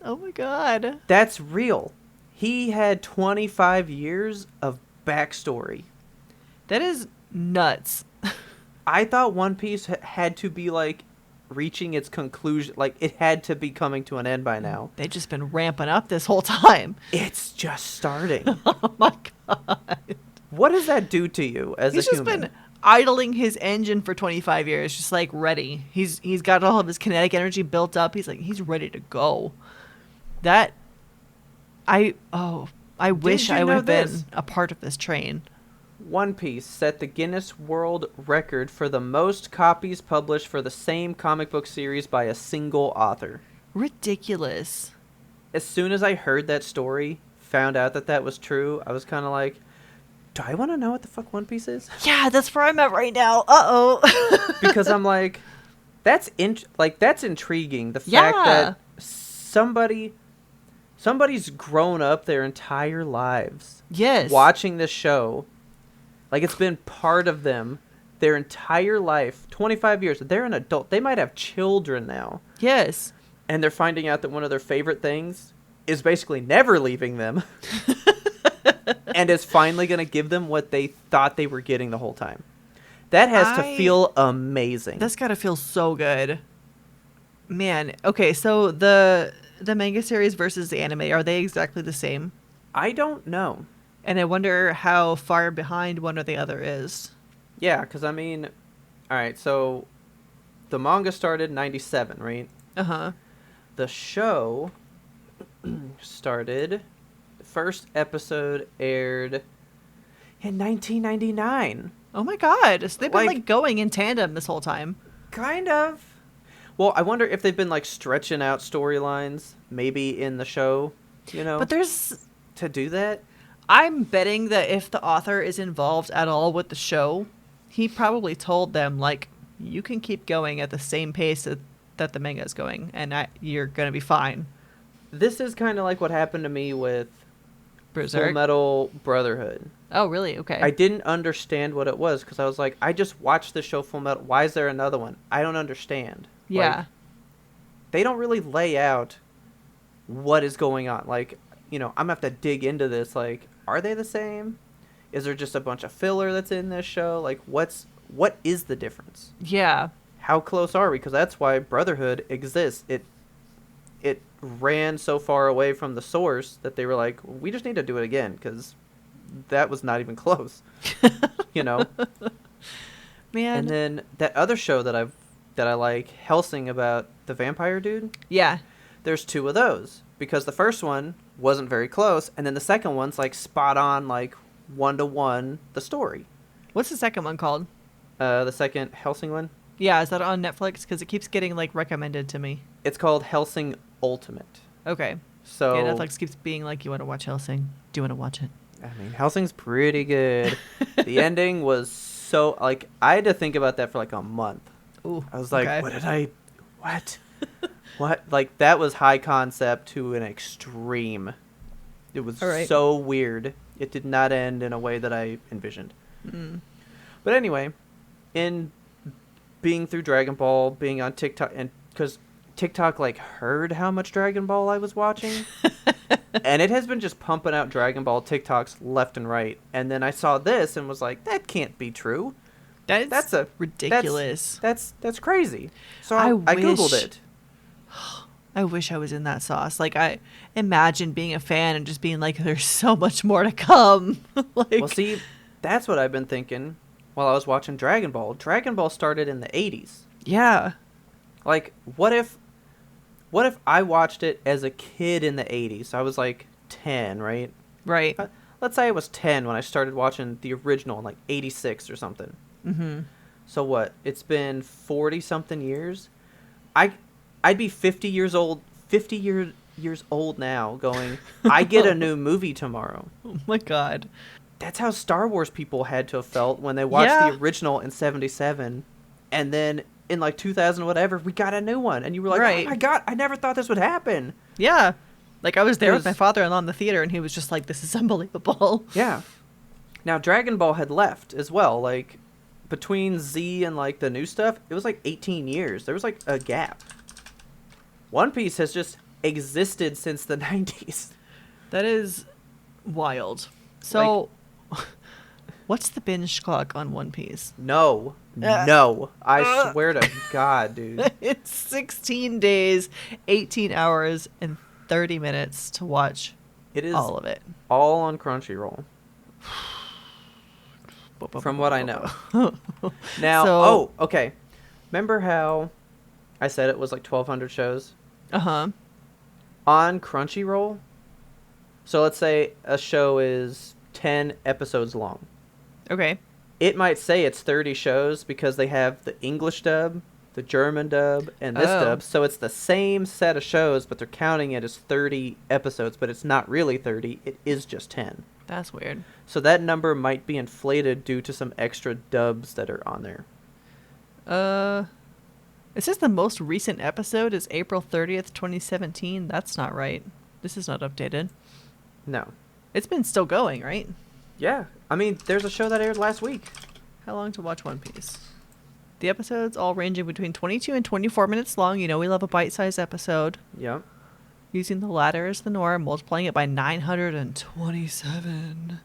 Oh my god. That's real. He had 25 years of backstory. That is nuts. I thought One Piece had to be, like, reaching its conclusion. Like, it had to be coming to an end by now. They've just been ramping up this whole time. It's just starting. Oh my god. What does that do to you as He's a just human? been idling his engine for 25 years, just like ready. He's got all of his kinetic energy built up. He's ready to go. That I wish you I would know have been this? a part of this train. One Piece set the Guinness World Record for the most copies published for the same comic book series by a single author. Ridiculous. As soon as I heard that story, found out that was true, I was kind of like, do I want to know what the fuck One Piece is? Yeah, that's where I'm at right now. Uh-oh. Because I'm like, that's intriguing. The fact that somebody's grown up their entire lives Yes. watching this show. Like, it's been part of them their entire life, 25 years. They're an adult. They might have children now. Yes. And they're finding out that one of their favorite things is basically never leaving them. And is finally going to give them what they thought they were getting the whole time. That has to feel amazing. That's got to feel so good. Man, okay, so the manga series versus the anime, are they exactly the same? I don't know. And I wonder how far behind one or the other is. Yeah, because I mean, all right, so the manga started in 97, right? Uh-huh. The show started, the first episode aired in 1999. Oh my god, so they've been, Like- going in tandem this whole time. Kind of. Well, I wonder if they've been, like, stretching out storylines, maybe in the show, you know, But to do that. I'm betting that if the author is involved at all with the show, he probably told them, like, you can keep going at the same pace that the manga is going, and you're going to be fine. This is kind of like what happened to me with Full Berserk? Metal Brotherhood. Oh, really? Okay. I didn't understand what it was because I was like, I just watched the show Full Metal. Why is there another one? I don't understand. Yeah. Like, they don't really lay out what is going on. Like, you know, I'm going to have to dig into this. Like, are they the same? Is there just a bunch of filler that's in this show? Like, what is the difference? Yeah. How close are we? Because that's why Brotherhood exists. It ran so far away from the source that they were like, we just need to do it again because that was not even close. You know? Man. And then that other show that I like, Helsing, about the vampire dude. Yeah. There's two of those because the first one wasn't very close, and then the second one's like spot on, like 1-to-1 the story. What's the second one called? The second Helsing one, Yeah, is that on Netflix? Because it keeps getting, recommended to me. it's called Helsing Ultimate. Okay. So Yeah, Netflix keeps being like, you want to watch Helsing? Do you want to watch it? I mean, Helsing's pretty good. The ending was so, like, I had to think about that for like a month. Ooh. I was like, okay. what? What? Like, that was high concept to an extreme. It was All right. so weird. It did not end in a way that I envisioned. Mm. But anyway, in being through Dragon Ball, being on TikTok, and because TikTok, like, heard how much Dragon Ball I was watching, and it has been just pumping out Dragon Ball TikToks left and right. And then I saw this and was like, that can't be true. That's ridiculous. That's crazy. So I I Googled wish- it. I wish I was in that sauce. Like, I imagine being a fan and just being like, there's so much more to come. Like, Well, see, That's what I've been thinking while I was watching Dragon Ball. Dragon Ball started in the 80s. Yeah. Like, what if I watched it as a kid in the 80s? I was like 10, right? Right. Let's say I was 10 when I started watching the original in like 86 or something. Mm-hmm. So what? It's been 40 something years. I'd be 50 years old, years old now going, I get a new movie tomorrow. Oh my God. That's how Star Wars people had to have felt when they watched Yeah. the original in 77, and then in like 2000 whatever, we got a new one, and you were like, Right. oh my God, I never thought this would happen. Yeah. Like, I was there It with my was- father-in-law in the theater, and he was just like, this is unbelievable. Yeah. Now, Dragon Ball had left as well. Like, between Z and like the new stuff, it was like 18 years. There was like a gap. One Piece has just existed since the 90s. That is wild. So, what's the binge clock on One Piece? No. No. I swear to God, dude. It's 16 days, 18 hours, and 30 minutes to watch It is all of it. all on Crunchyroll. From what I know. Now, So- okay. Remember how I said it was like 1,200 shows? Uh-huh. On Crunchyroll, so let's say a show is 10 episodes long. Okay. It might say it's 30 shows because they have the English dub, the German dub, and this Oh. dub. So it's the same set of shows, but they're counting it as 30 episodes, but it's not really 30. It is just 10. That's weird. So that number might be inflated due to some extra dubs that are on there. It says the most recent episode is April 30th, 2017. That's not right. This is not updated. No. It's been still going, right? Yeah. I mean, there's a show that aired last week. How long to watch One Piece? The episodes all ranging between 22 and 24 minutes long. You know, we love a bite-sized episode. Yep. Using the ladder as the norm, multiplying it by 927.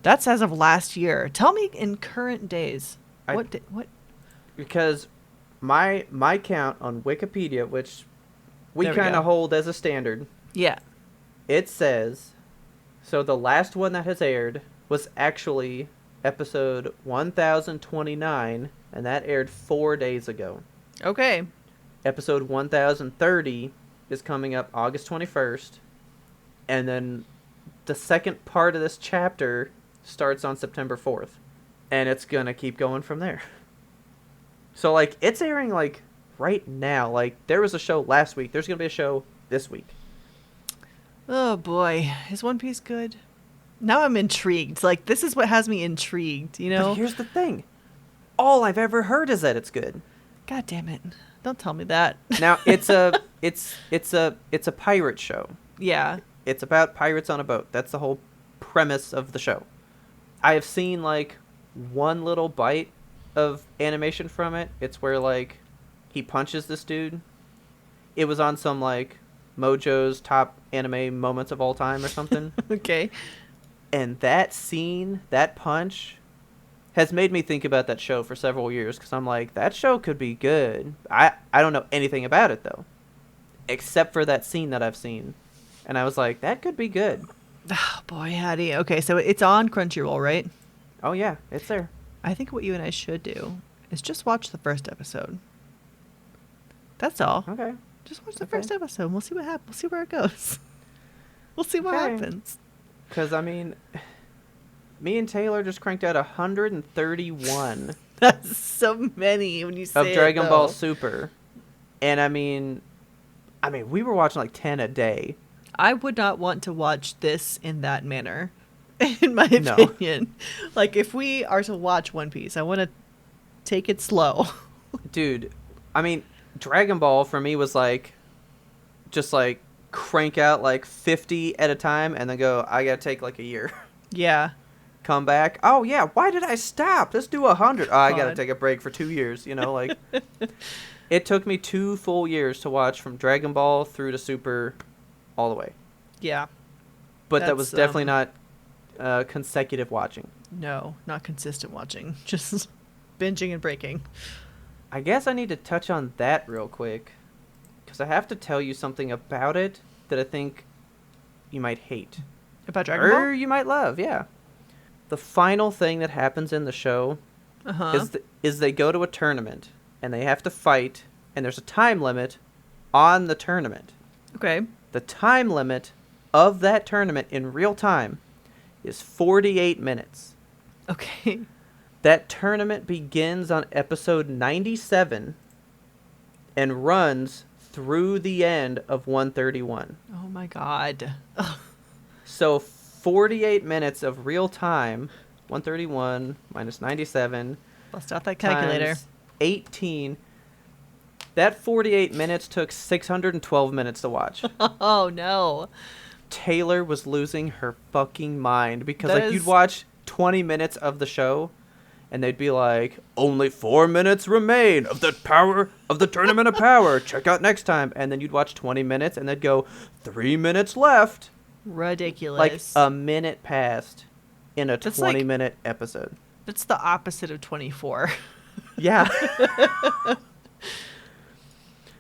That's as of last year. Tell me in current days. What? Because my count on Wikipedia, which we There we kind go. of hold as a standard, Yeah. it says, so the last one that has aired was actually episode 1029, and that aired 4 days ago. Okay. Episode 1030 is coming up August 21st, and then the second part of this chapter starts on September 4th, and it's gonna keep going from there. So, like, it's airing, like, right now. Like, there was a show last week. There's gonna be a show this week. Oh boy, is One Piece good? Now I'm intrigued. Like, this is what has me intrigued, you know? But here's the thing. All I've ever heard is that it's good. God damn it. Don't tell me that. Now, it's a pirate show. Yeah. It's about pirates on a boat. That's the whole premise of the show. I have seen, like, one little bite of animation from it. It's where, like, he punches this dude. It was on some, like, Mojo's top anime moments of all time or something. Okay. And that scene, that punch, has made me think about that show for several years, because I'm like, that show could be good. I don't know anything about it, though, except for that scene that I've seen. And I was like, that could be good. Oh boy, Hattie. Okay, so it's on Crunchyroll, right? Oh, yeah, it's there. I think what you and I should do is just watch the first episode. That's all. Okay. Just watch the Okay. first episode. And we'll see what happens. We'll see where it goes. We'll see what Okay. happens. Because, I mean, me and Taylor just cranked out 131 That's so many when you say of it, Dragon Ball though. Super. And, I mean, we were watching like 10 a day. I would not want to watch this in that manner, in my No. opinion. Like, if we are to watch One Piece, I want to take it slow. Dude, I mean, Dragon Ball for me was like, just like crank out like 50 at a time and then go, I gotta take like a year. Yeah. Come back. Oh, yeah, why did I stop? Let's do 100. Oh, I gotta God. take a break for 2 years, you know, like. It took me 2 full years to watch from Dragon Ball through to Super all the way. Yeah. But that was That's, definitely not consecutive watching. No, not consistent watching. Just binging and breaking. I guess I need to touch on that real quick, because I have to tell you something about it that I think you might hate. About Dragon Or Ball? you might love, yeah. The final thing that happens in the show Uh-huh. is they go to a tournament and they have to fight, and there's a time limit on the tournament. Okay. The time limit of that tournament in real time is 48 minutes. Okay. That tournament begins on episode 97 and runs through the end of 131. Oh my god. So 48 minutes of real time, 131 minus 97 Bust out that calculator. times 18. That 48 minutes took 612 minutes to watch. Oh no. Taylor was losing her fucking mind because That you'd is- watch 20 minutes of the show and they'd be like, only 4 minutes remain of the power of the Tournament of Power. Check out next time. And then you'd watch 20 minutes and they'd go, 3 minutes left. Ridiculous. Like a minute passed in a That's 20-minute episode. That's the opposite of 24. Yeah.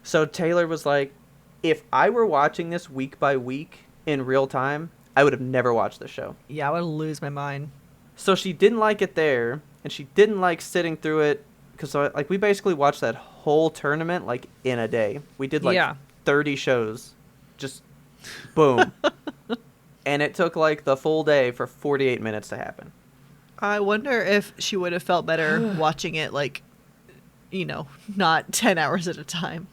So Taylor was like, if I were watching this week by week in real time, I would have never watched the show. Yeah, I would lose my mind. So she didn't like it there, and she didn't like sitting through it, because we basically watched that whole tournament like in a day. We did 30 shows, just boom. And it took like the full day for 48 minutes to happen. I wonder if she would have felt better watching it not 10 hours at a time.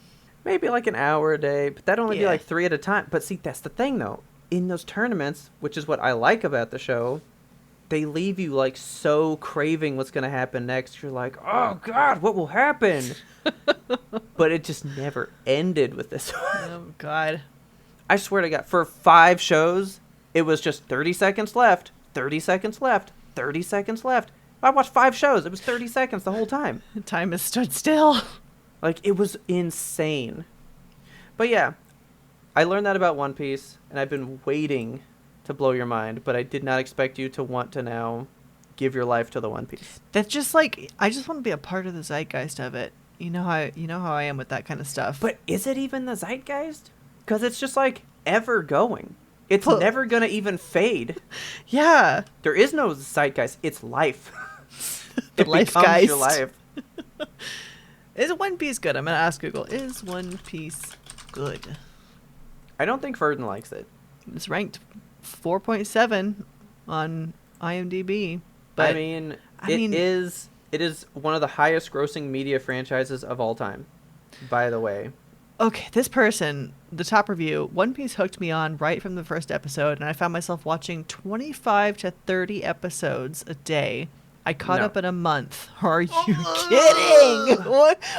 Maybe like an hour a day, but that'd only be Yeah. like 3 at a time. But see, that's the thing though. In those tournaments, which is what I like about the show, they leave you like so craving what's going to happen next. You're like, oh God, what will happen? But it just never ended with this one. Oh god. I swear to God, for 5 shows, it was just 30 seconds left, 30 seconds left, 30 seconds left. I watched 5 shows. It was 30 seconds the whole time. Time has stood still. Like, it was insane. But yeah, I learned that about One Piece, and I've been waiting to blow your mind, but I did not expect you to want to now give your life to the One Piece. That's just like, I just want to be a part of the zeitgeist of it. You know how I am with that kind of stuff. But is it even the zeitgeist? Because it's just like ever going. It's Well- never going to even fade. yeah. There is no zeitgeist. It's life. The It becomes lifegeist. your life. Is One Piece good? I'm going to ask Google. Is One Piece good? I don't think Verdon likes it. It's ranked 4.7 on IMDb. But I mean, it is one of the highest grossing media franchises of all time, by the way. okay, this person, the top review, One Piece hooked me on right from the first episode, and I found myself watching 25 to 30 episodes a day. I caught No. up in a month. Are you kidding?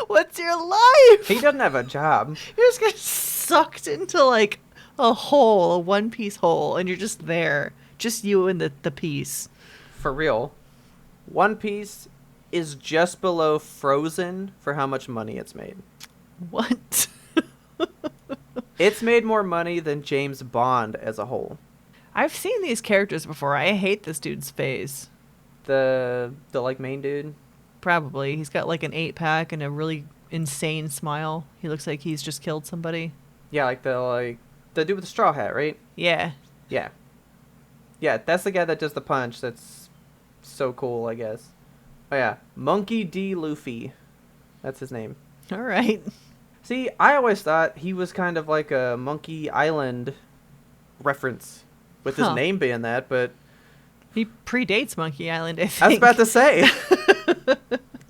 What's your life? He doesn't have a job. You're just getting sucked into like a hole, a One Piece hole, and you're just there. Just you and the piece. For real. One Piece is just below Frozen for how much money it's made. What? It's made more money than James Bond as a whole. I've seen these characters before. I hate this dude's face. The like main dude. Probably. He's got like an 8-pack and a really insane smile. He looks like he's just killed somebody. Yeah, like the dude with the straw hat, right? Yeah. Yeah. Yeah, that's the guy that does the punch. That's so cool, I guess. Oh yeah, Monkey D. Luffy. That's his name. All right. See, I always thought he was kind of like a Monkey Island reference with his Huh. name being that, but He predates Monkey Island, I think. I was about to say.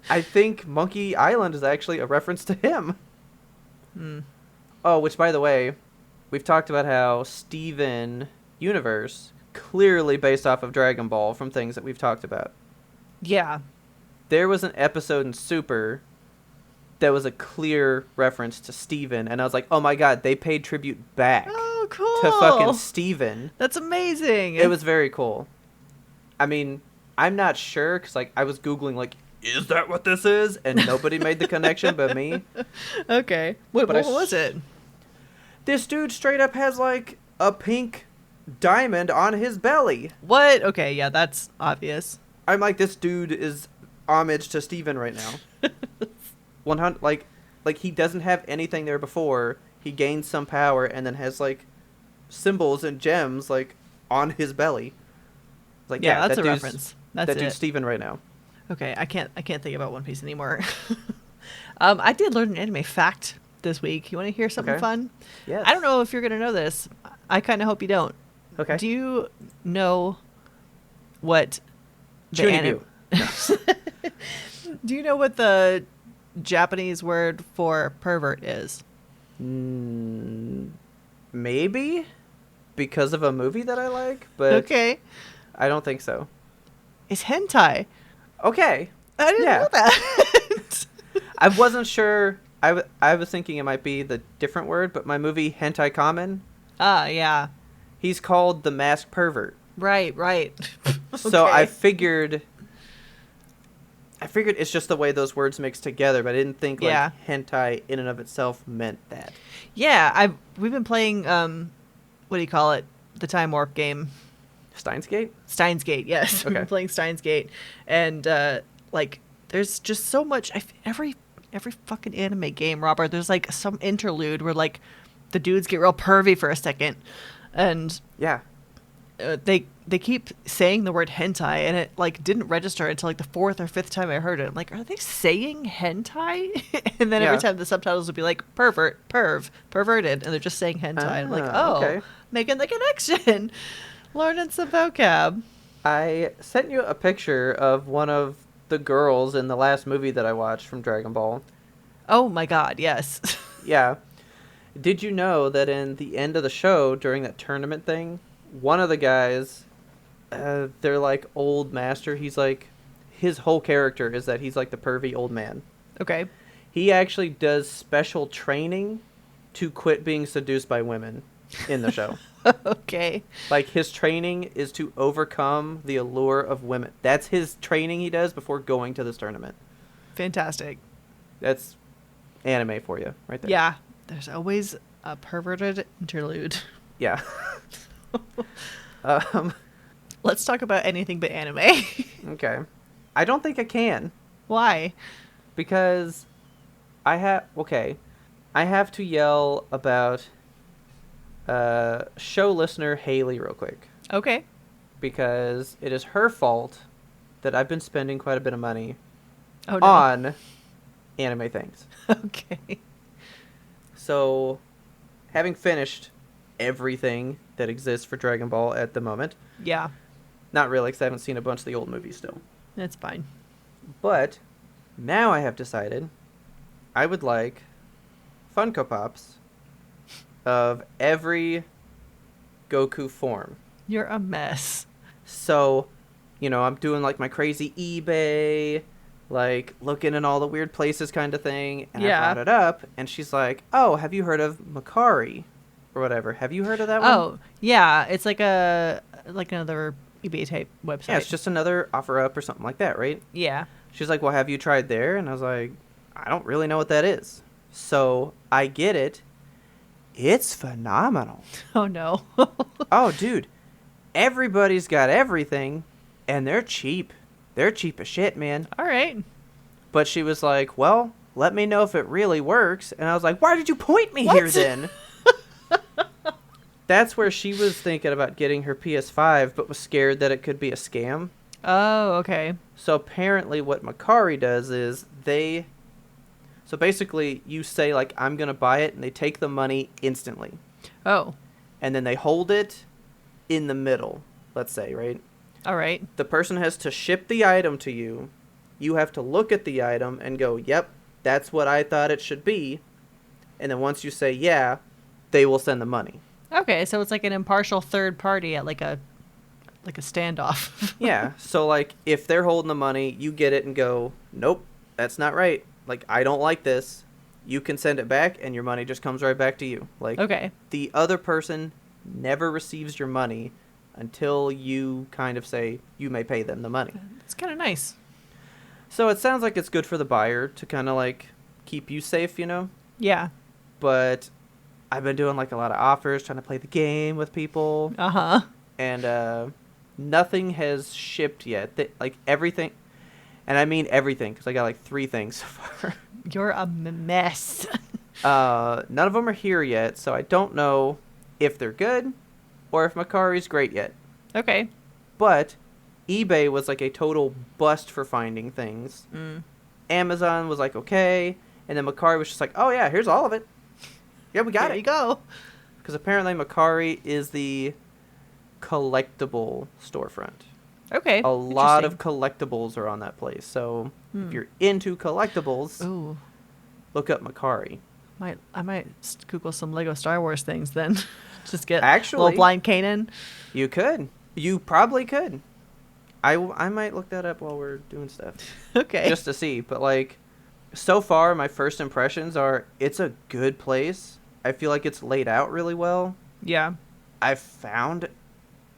I think Monkey Island is actually a reference to him. Hmm. Oh, which, by the way, we've talked about how Steven Universe clearly based off of Dragon Ball from things that we've talked about. Yeah. There was an episode in Super that was a clear reference to Steven, and I was like, oh my god, they paid tribute back Oh, cool. to fucking Steven. That's amazing. It was very cool. I mean, I'm not sure, because I was Googling, is that what this is? And nobody made the connection but me. Okay. What But I was it? This dude straight up has, a pink diamond on his belly. What? Okay, yeah, that's obvious. I'm like, this dude is homage to Steven right now. 100, like he doesn't have anything there before. He gains some power and then has, symbols and gems, on his belly. It's like, Yeah, yeah, that's that a dude's, reference. That's that it. dude's Steven right now. Okay, I can't think about One Piece anymore. I did learn an anime fact this week. You want to hear something Okay. fun? Yes. I don't know if you're gonna know this. I kind of hope you don't. Okay. Do you know what the Chunibu. Do you know what the Japanese word for pervert is? Maybe because of a movie that I like, but Okay, I don't think so. it's hentai. Okay. I didn't Yeah. know that. I wasn't sure. I was thinking it might be the different word, but my movie Hentai Kamen, Yeah. he's called the masked pervert. Right. So Okay. I figured it's just the way those words mix together, but I didn't think like Yeah. hentai in and of itself meant that. Yeah, we've been playing what do you call it? The Time Warp game. Steins Gate? Steins Gate, yes. We've Okay. been playing Steins Gate. And like there's just so much every fucking anime game, Robert, there's like some interlude where like the dudes get real pervy for a second. And Yeah. they keep saying the word hentai, and it like didn't register until like the fourth or fifth time I heard it. I'm like, are they saying hentai? And then Yeah. every time the subtitles would be like perverted, and they're just saying hentai. I'm like, Ah, oh, okay. making the connection, learning some vocab. I sent you a picture of one of the girls in the last movie that I watched from Dragon Ball. Oh my god, yes. Yeah. Did you know that in the end of the show, during that tournament thing, one of the guys, they're like old master. He's like, his whole character is that he's like the pervy old man. Okay. He actually does special training to quit being seduced by women in the show. Okay. Like, his training is to overcome the allure of women. That's his training he does before going to this tournament. Fantastic. That's anime for you, right there. Yeah. There's always a perverted interlude. Yeah. um, Let's talk about anything but anime. okay. I don't think I can, Why? because I have to yell about show listener Haley real quick, Okay. because it is her fault that I've been spending quite a bit of money Oh no. on anime things. Okay. So, having finished everything that exists for Dragon Ball at the moment, Yeah. not really, because I haven't seen a bunch of the old movies still, That's fine. but now I have decided I would like Funko Pops of every Goku form. You're a mess. So, I'm doing like my crazy eBay, like looking in all the weird places kind of thing, and Yeah. I brought it up, and she's like, "Oh, have you heard of Mercari or whatever? Have you heard of that one?" Oh, yeah. It's like another eBay type website. Yeah, it's just another offer up or something like that, right? Yeah. She's like, "Well, have you tried there?" And I was like, "I don't really know what that is." So I get it. It's phenomenal. Oh no. Oh, dude, everybody's got everything, and they're cheap. They're cheap as shit, man. All right. But she was like, "Well, let me know if it really works." And I was like, "Why did you point me What? here then?" That's where she was thinking about getting her PS5, but was scared that it could be a scam. Oh, okay. So apparently what Mercari does is so basically you say like, "I'm going to buy it," and they take the money instantly. Oh. And then they hold it in the middle, let's say, right? All right. The person has to ship the item to you. You have to look at the item and go, "Yep, that's what I thought it should be." And then once you say yeah, they will send the money. Okay, so it's like an impartial third party at like a standoff. Yeah, so like if they're holding the money, you get it and go, "Nope, that's not right. Like, I don't like this." You can send it back and your money just comes right back to you. Like, Okay. the other person never receives your money until you kind of say you may pay them the money. It's kind of nice. So it sounds like it's good for the buyer to kind of like keep you safe, Yeah. But I've been doing like a lot of offers, trying to play the game with people, Uh-huh. and nothing has shipped yet. Like everything, and I mean everything, because I got like 3 things so far. You're a mess. None of them are here yet, so I don't know if they're good or if Mercari's great yet. Okay. But eBay was like a total bust for finding things. Amazon was like, okay. And then Mercari was just like, oh yeah, here's all of it. Yeah, we got it. There you go. Because apparently Mercari is the collectible storefront. Okay. A lot of collectibles are on that place. So if you're into collectibles, Ooh. look up Mercari. I might Google some Lego Star Wars things then. Just get Actually, little blind Kanan. You could. You probably could. I might look that up while we're doing stuff. Okay. Just to see. But, like, so far, my first impressions are it's a good place. I feel like it's laid out really well. Yeah. I've found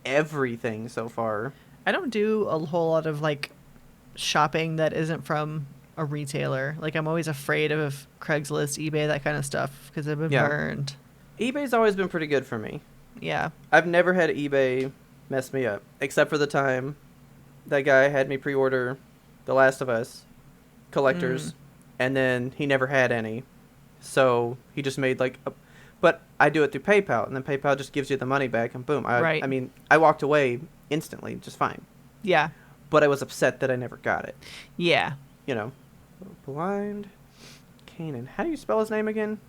everything so far. I don't do a whole lot of, like, shopping that isn't from a retailer. Like, I'm always afraid of Craigslist, eBay, that kind of stuff, because I've been burned. eBay's always been pretty good for me. Yeah. I've never had eBay mess me up, except for the time that guy had me pre-order The Last of Us collectors, and then he never had any. So he just made like a... But I do it through PayPal, and then PayPal just gives you the money back, and boom. I mean, I walked away instantly, just fine. Yeah. But I was upset that I never got it. Yeah. You know. Blind Kanan. How do you spell his name again?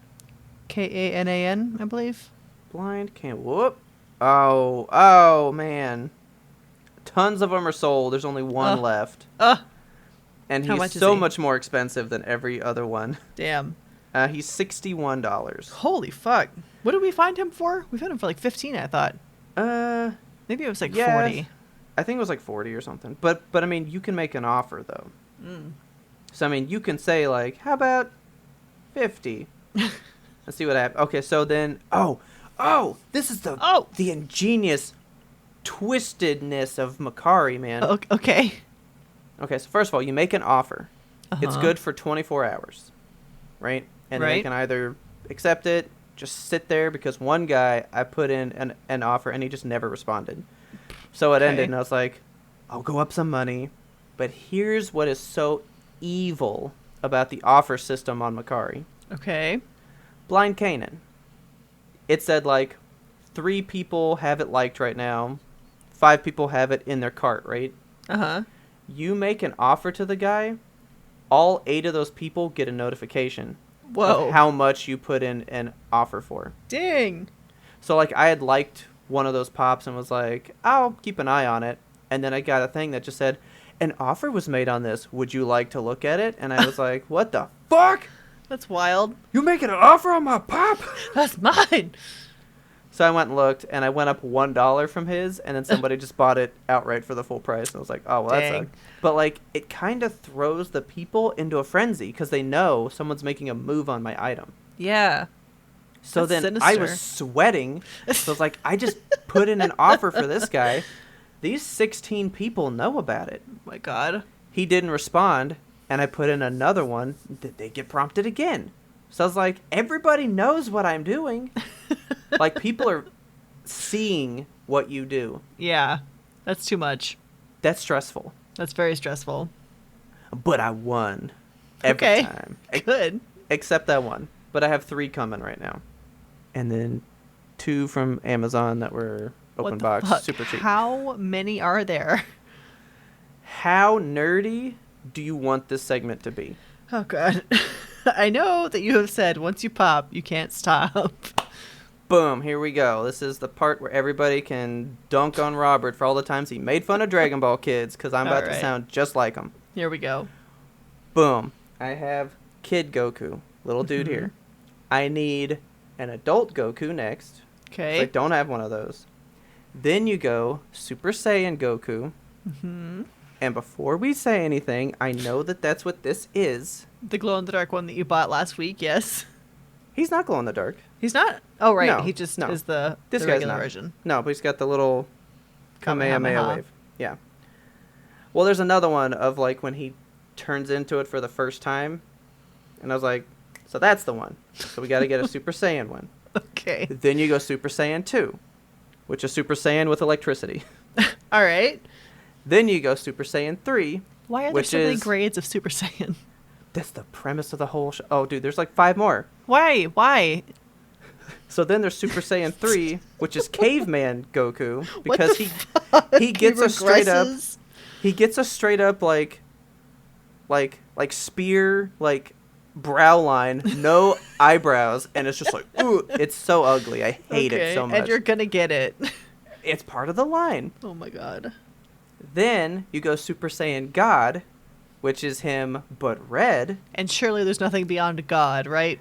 Kanan, I believe. Blind Kanan. Whoop. Oh, man. Tons of them are sold. There's only one left. And he's so much more expensive than every other one. Damn. He's $61. Holy fuck. What did we find him for? We found him for like 15, I thought. Maybe it was like 40. I think it was like 40 or something. But I mean, you can make an offer, though. So, I mean, you can say, like, how about 50? Let's see what happens. Okay, so then... Oh! This is the ingenious twistedness of Mercari, man. Okay. Okay, so first of all, you make an offer. It's good for 24 hours, right? And they can either accept it, just sit there, because one guy, I put in an offer, and he just never responded. So it ended, and I was like, I'll go up some money. But here's what is so evil about the offer system on Mercari. Okay. Blind Kanan. It said, like, 3 people have it liked right now. 5 people have it in their cart, right? You make an offer to the guy, all 8 of those people get a notification of how much you put in an offer for. Dang. So, like, I had liked one of those pops and was like, I'll keep an eye on it. And then I got a thing that just said, an offer was made on this. Would you like to look at it? And I was like, what the fuck? That's wild. You making an offer on my pop? That's mine. So I went and looked, and I went up $1 from his, and then somebody just bought it outright for the full price. And I was like, oh, well, that sucked. But, like, it kind of throws the people into a frenzy because they know someone's making a move on my item. Yeah. So That's then sinister. I was sweating. So I was like, I just put in an offer for this guy. These 16 people know about it. Oh, my God. He didn't respond, and I put in another one. Did they get prompted again? So I was like, everybody knows what I'm doing. Like, people are seeing what you do. Yeah. That's too much. That's stressful. That's very stressful. But I won every time. Good. Except that one. But I have 3 coming right now. And then 2 from Amazon that were open box, super cheap. How many are there? How nerdy do you want this segment to be? Oh, God. I know that you have said once you pop, you can't stop. Boom, here we go. This is the part where everybody can dunk on Robert for all the times he made fun of Dragon Ball kids, because I'm about to sound just like him. Here we go. Boom. I have Kid Goku, little dude here. I need an adult Goku next. Okay. I don't have one of those. Then you go Super Saiyan Goku. And before we say anything, I know that that's what this is. The glow-in-the-dark one that you bought last week, yes. He's not glow in the dark. He's not? Oh, right. No, he just no. is the This guy's regular not. version. No, but he's got the little Kamehameha Kamehameha. wave. Yeah. Well, there's another one of, like, when he turns into it for the first time. And I was like, so that's the one. So we got to get a Super Saiyan one. Okay. Then you go Super Saiyan 2, which is Super Saiyan with electricity. All right. Then you go Super Saiyan 3. Why are there so many grades of Super Saiyan? That's the premise of the whole show. Oh, dude, there's like 5 more. Why? So then there's Super Saiyan 3, which is Caveman Goku, What because the he gets a straight up... He gets a straight up like spear like brow line, no eyebrows, and it's just like, ooh, it's so ugly. I hate it so much. And you're gonna get it. It's part of the line. Oh my god. Then you go Super Saiyan God, which is him but red. And surely there's nothing beyond God, right?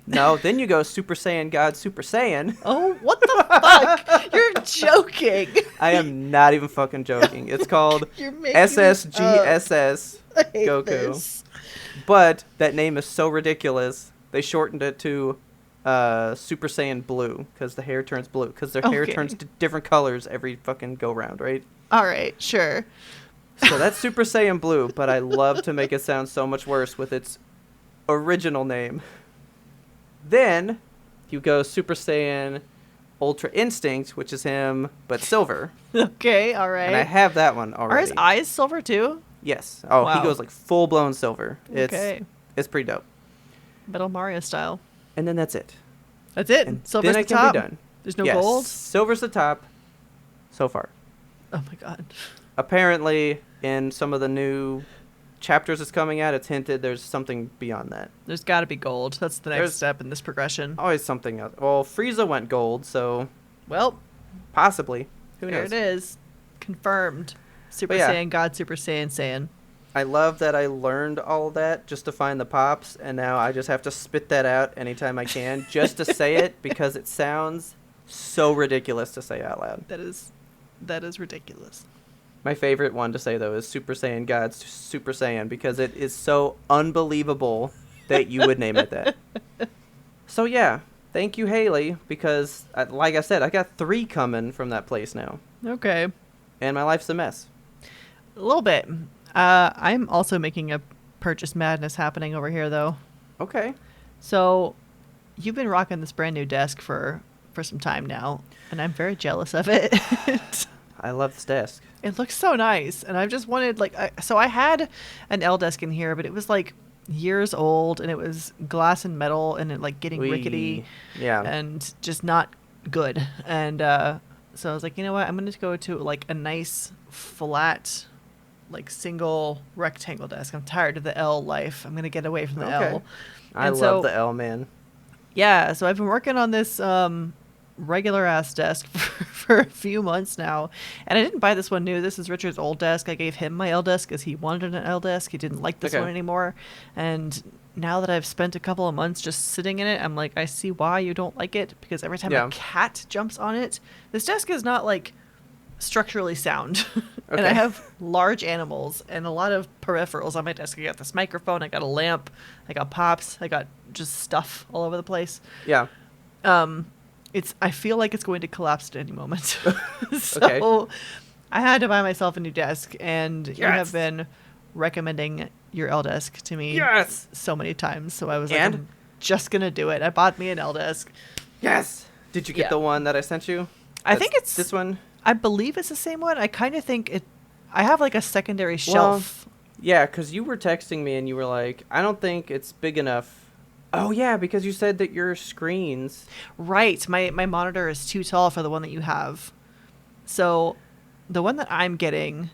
No, then you go Super Saiyan God Super Saiyan. Oh, what the fuck? You're joking. I am not even fucking joking. It's called You're making SSGSS I hate Goku. this. But that name is so ridiculous, they shortened it to Super Saiyan Blue, because the hair turns blue, because their hair turns to different colors every fucking go-round, right? All right, sure. So that's Super Saiyan Blue, but I love to make it sound so much worse with its original name. Then you go Super Saiyan Ultra Instinct, which is him, but silver. Okay, all right. And I have that one already. Are his eyes silver too? Yes. Oh, Wow. he goes like full-blown silver. Okay. It's pretty dope. Metal Mario style. And then that's it. That's it? And Silver's then I the can top? be done. There's no Yes, gold? silver's the top so far. Oh my god. Apparently, in some of the new chapters that's coming out, it's hinted there's something beyond that. There's got to be gold. That's the next There's- step in this progression. Always something else. Well, Frieza went gold, so Well, possibly. Who there knows? it is. Confirmed. Super But yeah. Saiyan God, Super Saiyan Saiyan. I love that I learned all of that just to find the pops, and now I just have to spit that out anytime I can just to say it, because it sounds so ridiculous to say out loud. That is ridiculous. My favorite one to say, though, is Super Saiyan God Super Saiyan, because it is so unbelievable that you would name it that. So, yeah, thank you, Haley, because, like I said, I got 3 coming from that place now, Okay. and my life's a mess. A little bit. I'm also making a purchase madness happening over here, though. Okay. So, you've been rocking this brand new desk for some time now, and I'm very jealous of it. I love this desk. It looks so nice, and I've just wanted, like, so I had an L desk in here, but it was like years old, and it was glass and metal, and it like getting rickety, Yeah. and just not good. And so I was like, you know what, I'm gonna go to like a nice flat, like single rectangle desk. I'm tired of the L life. I'm gonna get away from the L. I And love the L, man. Yeah, so I've been working on this regular ass desk for a few months now, and I didn't buy this one new. This is Richard's old desk. I gave him my L desk because he wanted an L desk. He didn't like this Okay. one anymore, and now that I've spent a couple of months just sitting in it, I'm like, I see why you don't like it, because every time Yeah. a cat jumps on it, this desk is not like structurally sound. And Okay. I have large animals and a lot of peripherals on my desk. I got this microphone, I got a lamp, I got pops, I got just stuff all over the place. Yeah. I feel like it's going to collapse at any moment. So Okay. I had to buy myself a new desk, and you Yes. have been recommending your L desk to me Yes. so many times. So I was And? like, I'm just gonna do it. I bought me an L desk. Yes. Did you get Yeah. the one that I sent you? I think it's this one. I believe it's the same one. I kind of think it. I have like a secondary Well, shelf. Yeah, because you were texting me and you were like, I don't think it's big enough. Oh, yeah, because you said that your screens. Right. My monitor is too tall for the one that you have. So the one that I'm getting,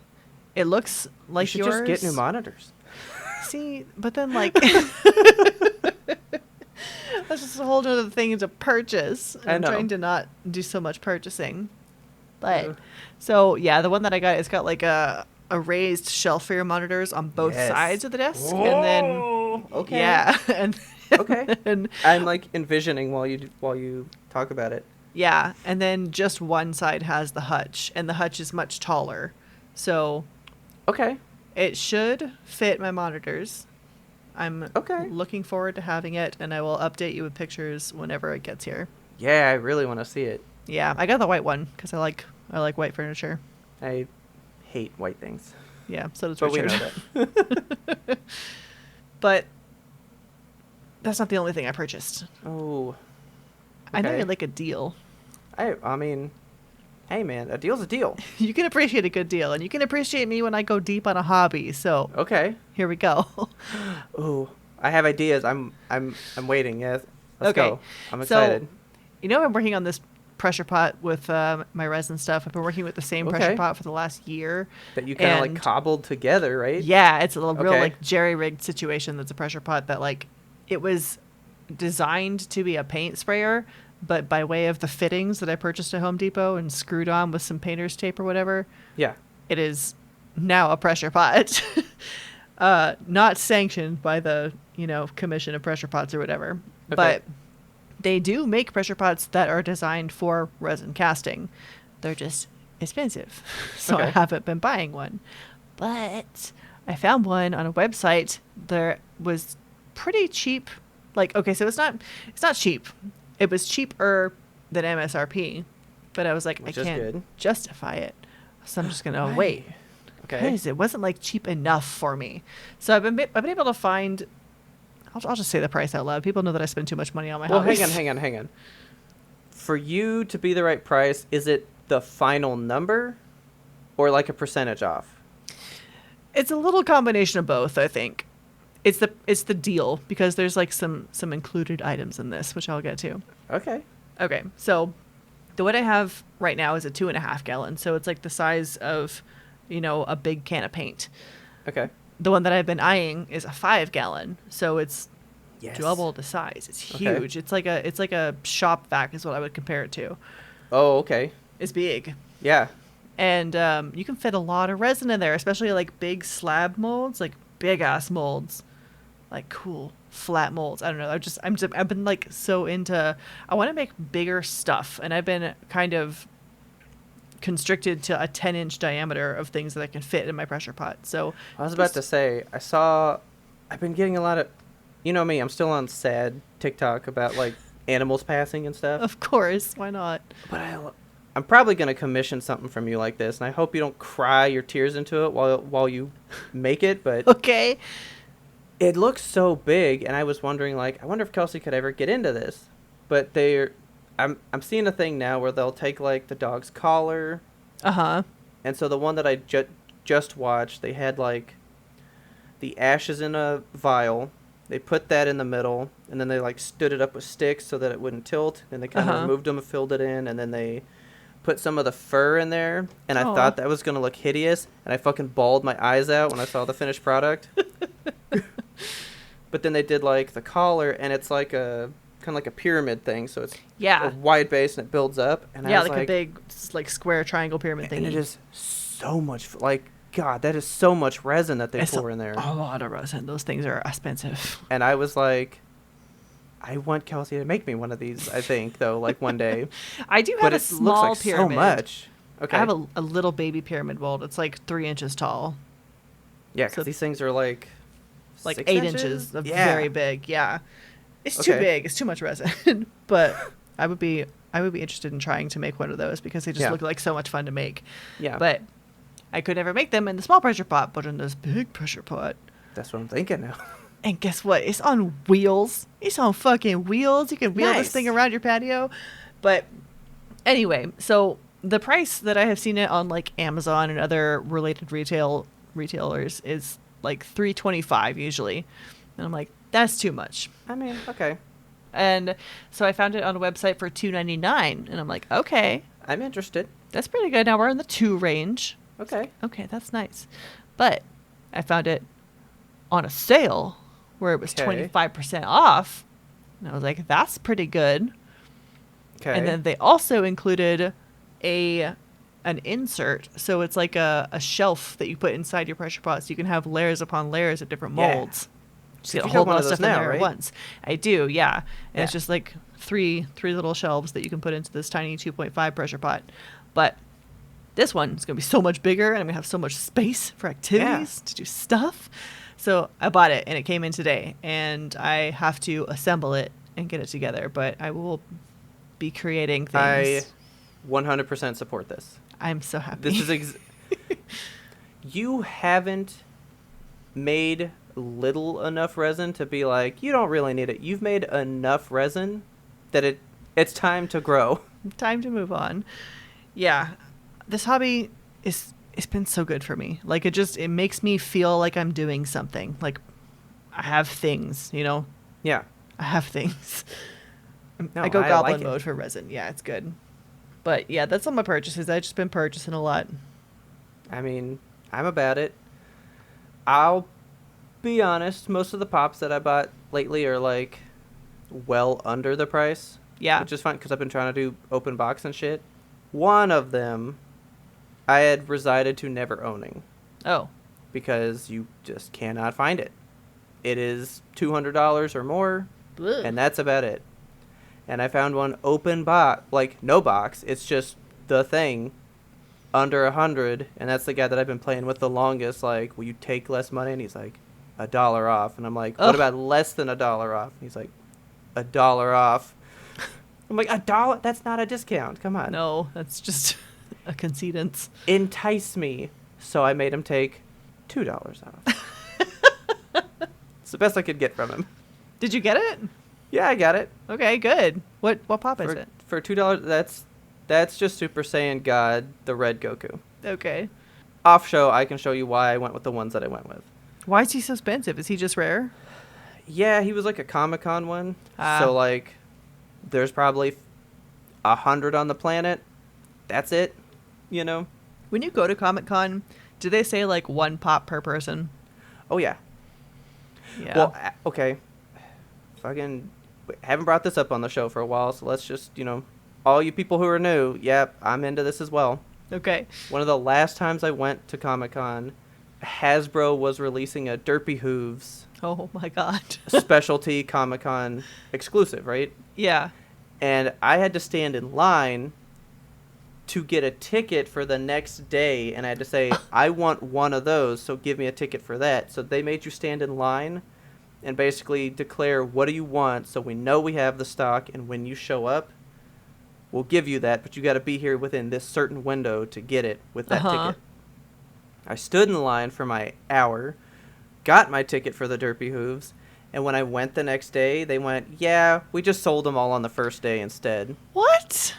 it looks like You should yours. just get new monitors. See, but then like that's just a whole other thing to purchase. I I'm know. trying to not do so much purchasing. But Ugh. so yeah, the one that I got, it's got like a raised shelf for your monitors on both Yes. sides of the desk, and then Okay. yeah, and Okay. and I'm like envisioning while you talk about it. yeah, and then just one side has the hutch, and the hutch is much taller, so Okay. it should fit my monitors. I'm Okay. looking forward to having it, and I will update you with pictures whenever it gets here. Yeah, I really want to see it. Yeah, I got the white one because I like white furniture. I hate white things. Yeah, so does But we Richard. know that. But that's not the only thing I purchased. Oh. I know Okay. you like a deal. I mean, hey man, a deal's a deal. You can appreciate a good deal, and you can appreciate me when I go deep on a hobby. So Okay. here we go. Ooh, I have ideas. I'm waiting. Yes. Let's Okay. go. I'm excited. You know, I'm working on this pressure pot with my resin stuff. I've been working with the same pressure Okay. pot for the last year. That you kind of like And cobbled together, right? yeah, it's a real Okay. like jerry-rigged situation. That's a pressure pot that like it was designed to be a paint sprayer, but by way of the fittings that I purchased at Home Depot and screwed on with some painter's tape or whatever, Yeah. it is now a pressure pot. Not sanctioned by the, Commission of Pressure Pots or whatever. Okay. But they do make pressure pots that are designed for resin casting. They're just expensive. So I Okay. haven't been buying one. But I found one on a website that was pretty cheap. Like, okay, so it's not cheap. It was cheaper than MSRP. But I was like, Which I is can't good. justify it. So I'm just going to Why? wait. Okay. Because it wasn't like cheap enough for me. So I've been able to find. I'll just say the price out loud. People know that I spend too much money on my Well, hobbies. hang on. For you to be the right price, is it the final number or like a percentage off? It's a little combination of both, I think. It's the deal because there's like some included items in this, which I'll get to. Okay. Okay, so the one I have right now is a 2.5 gallon, so it's like the size of, a big can of paint. Okay. The one that I've been eyeing is a 5 gallon, so it's Yes. double the size. It's Okay. huge. It's like a shop vac is what I would compare it to. Oh, okay. It's big. Yeah. And you can fit a lot of resin in there, especially like big slab molds, like big ass molds, like cool flat molds. I don't know. I've been like so into. I want to make bigger stuff, and I've been kind of constricted to a 10-inch diameter of things that I can fit in my pressure pot. So I was about to say, I've been getting a lot of, you know me, I'm still on sad TikTok about like animals passing and stuff. of course, why not? But I'm probably going to commission something from you like this, and I hope you don't cry your tears into it while you make it, but Okay. it looks so big, and I was wondering, like, I wonder if Kelsey could ever get into this. But I'm seeing a thing now where they'll take, like, the dog's collar, Uh-huh. and so the one that I just watched, they had, like, the ashes in a vial. They put that in the middle, and then they, like, stood it up with sticks so that it wouldn't tilt, and they kind of Uh-huh. removed them and filled it in, and then they put some of the fur in there, and I Aw. thought that was going to look hideous, and I fucking bawled my eyes out when I saw the finished product. But then they did, like, the collar, and it's like a kind of like a pyramid thing, so it's Yeah. a wide base and it builds up, and I Yeah, was like a big like square triangle pyramid thing. and it is so much, like, God, that is so much resin that they It's pour in there. a lot of resin. Those things are expensive. And I was like, I want Kelsey to make me one of these, I think, though, like, one day. I do have But a it small looks like pyramid. so much. Okay. I have a little baby pyramid mold. It's like 3 inches tall, Yeah, because so- these things are like 6 8 inches of Yeah. very big. Yeah, it's too Okay. big. It's too much resin. But I would be interested in trying to make one of those because they just Yeah. look like so much fun to make. Yeah. But I could never make them in the small pressure pot, but in this big pressure pot. That's what I'm thinking now. And guess what? It's on wheels. It's on fucking wheels. You can wheel Nice. this thing around your patio. But anyway, so the price that I have seen it on like Amazon and other related retailers is like $3.25 usually. And I'm like, that's too much. I mean, okay. And so I found it on a website for $2.99, and I'm like, okay, I'm interested. that's pretty good. Now we're in the 2 range. Okay. Okay, that's nice. But I found it on a sale where it was Okay. 25% off. And I was like, that's pretty good. Okay. And then they also included an insert. So it's like a shelf that you put inside your pressure pot so you can have layers upon layers of different Yeah. molds. Just You get a got whole one lot of of those stuff in now, there right? at once. I do, yeah. And it's Yeah. just like three little shelves that you can put into this tiny 2.5 pressure pot. But this one is going to be so much bigger, and I'm going to have so much space for activities to do stuff. So I bought it, and it came in today, and I have to assemble it and get it together. But I will be creating I things. 100% support this. I'm so happy. This is you haven't made little enough resin to be like, you don't really need it. You've made enough resin that it's time to grow. Time to move on. Yeah, this hobby it's been so good for me. Like it makes me feel like I'm doing something. Like I have things, Yeah. I have things. No, I go I goblin like it. mode for resin. Yeah, it's good. But yeah, that's all my purchases. I've just been purchasing a lot. I mean, I'm about it. I'll be honest, most of the pops that I bought lately are like well under the price. Yeah. Which is fine because I've been trying to do open box and shit. One of them I had resided to never owning Oh. because you just cannot find it. It is $200 or more, Ugh. and that's about it. And I found one open box, like no box. It's just the thing under 100, and that's the guy that I've been playing with the longest. Like, will you take less money? And he's like, $1 off. And I'm like, what about less than $1 off? And he's like, $1 off. I'm like, $1? That's not a discount. Come on. No, that's just a concedence. Entice me. So I made him take $2 off. It's the best I could get from him. Did you get it? Yeah, I got it. Okay, good. What pop is it? For $2, that's just Super Saiyan God, the red Goku. Okay. Off show, I can show you why I went with the ones that I went with. Why is he so expensive? Is he just rare? Yeah, he was like a Comic-Con one. So like, there's probably 100 on the planet. That's it. You know? When you go to Comic-Con, do they say like one pop per person? Oh yeah. Yeah. Well, okay. Fucking haven't brought this up on the show for a while, so let's just, all you people who are new, yep, I'm into this as well. Okay. One of the last times I went to Comic-Con, Hasbro was releasing a Derpy Hooves Oh my god. specialty Comic-Con exclusive, right? Yeah. And I had to stand in line to get a ticket for the next day, and I had to say, I want one of those, so give me a ticket for that. So they made you stand in line and basically declare, what do you want, so we know we have the stock, and when you show up, we'll give you that, but you got to be here within this certain window to get it with that ticket. I stood in the line for my hour, got my ticket for the Derpy Hooves, and when I went the next day, they went, yeah, we just sold them all on the first day instead. What?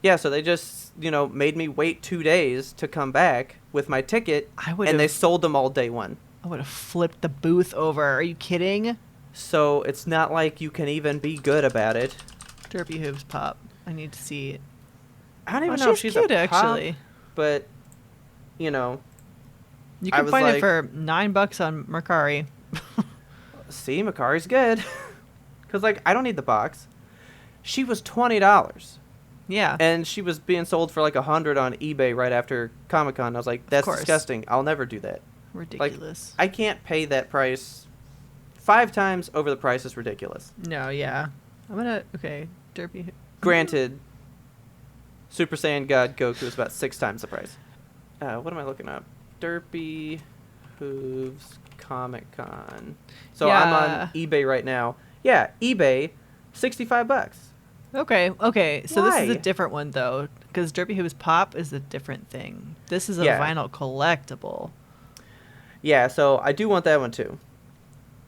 Yeah, so they just, made me wait 2 days to come back with my ticket, and they sold them all day one. I would have flipped the booth over. Are you kidding? So it's not like you can even be good about it. Derpy Hooves pop. I need to see it. I don't even know if she's cute, a pop, actually. But, You can find it for $9 on Mercari. See, Mercari's good. Because, I don't need the box. She was $20. Yeah. And she was being sold for, $100 on eBay right after Comic-Con. I was like, that's disgusting. I'll never do that. Ridiculous. I can't pay that price 5 times over the price is ridiculous. No, yeah. Okay, Derpy. Granted, Super Saiyan God Goku is about 6 times the price. What am I looking up? Derpy Hooves Comic-Con. So I'm on eBay right now. Yeah, eBay, $65. Okay. So Why? this is a different one, though, because Derpy Hooves pop is a different thing. This is a vinyl collectible. Yeah, so I do want that one, too.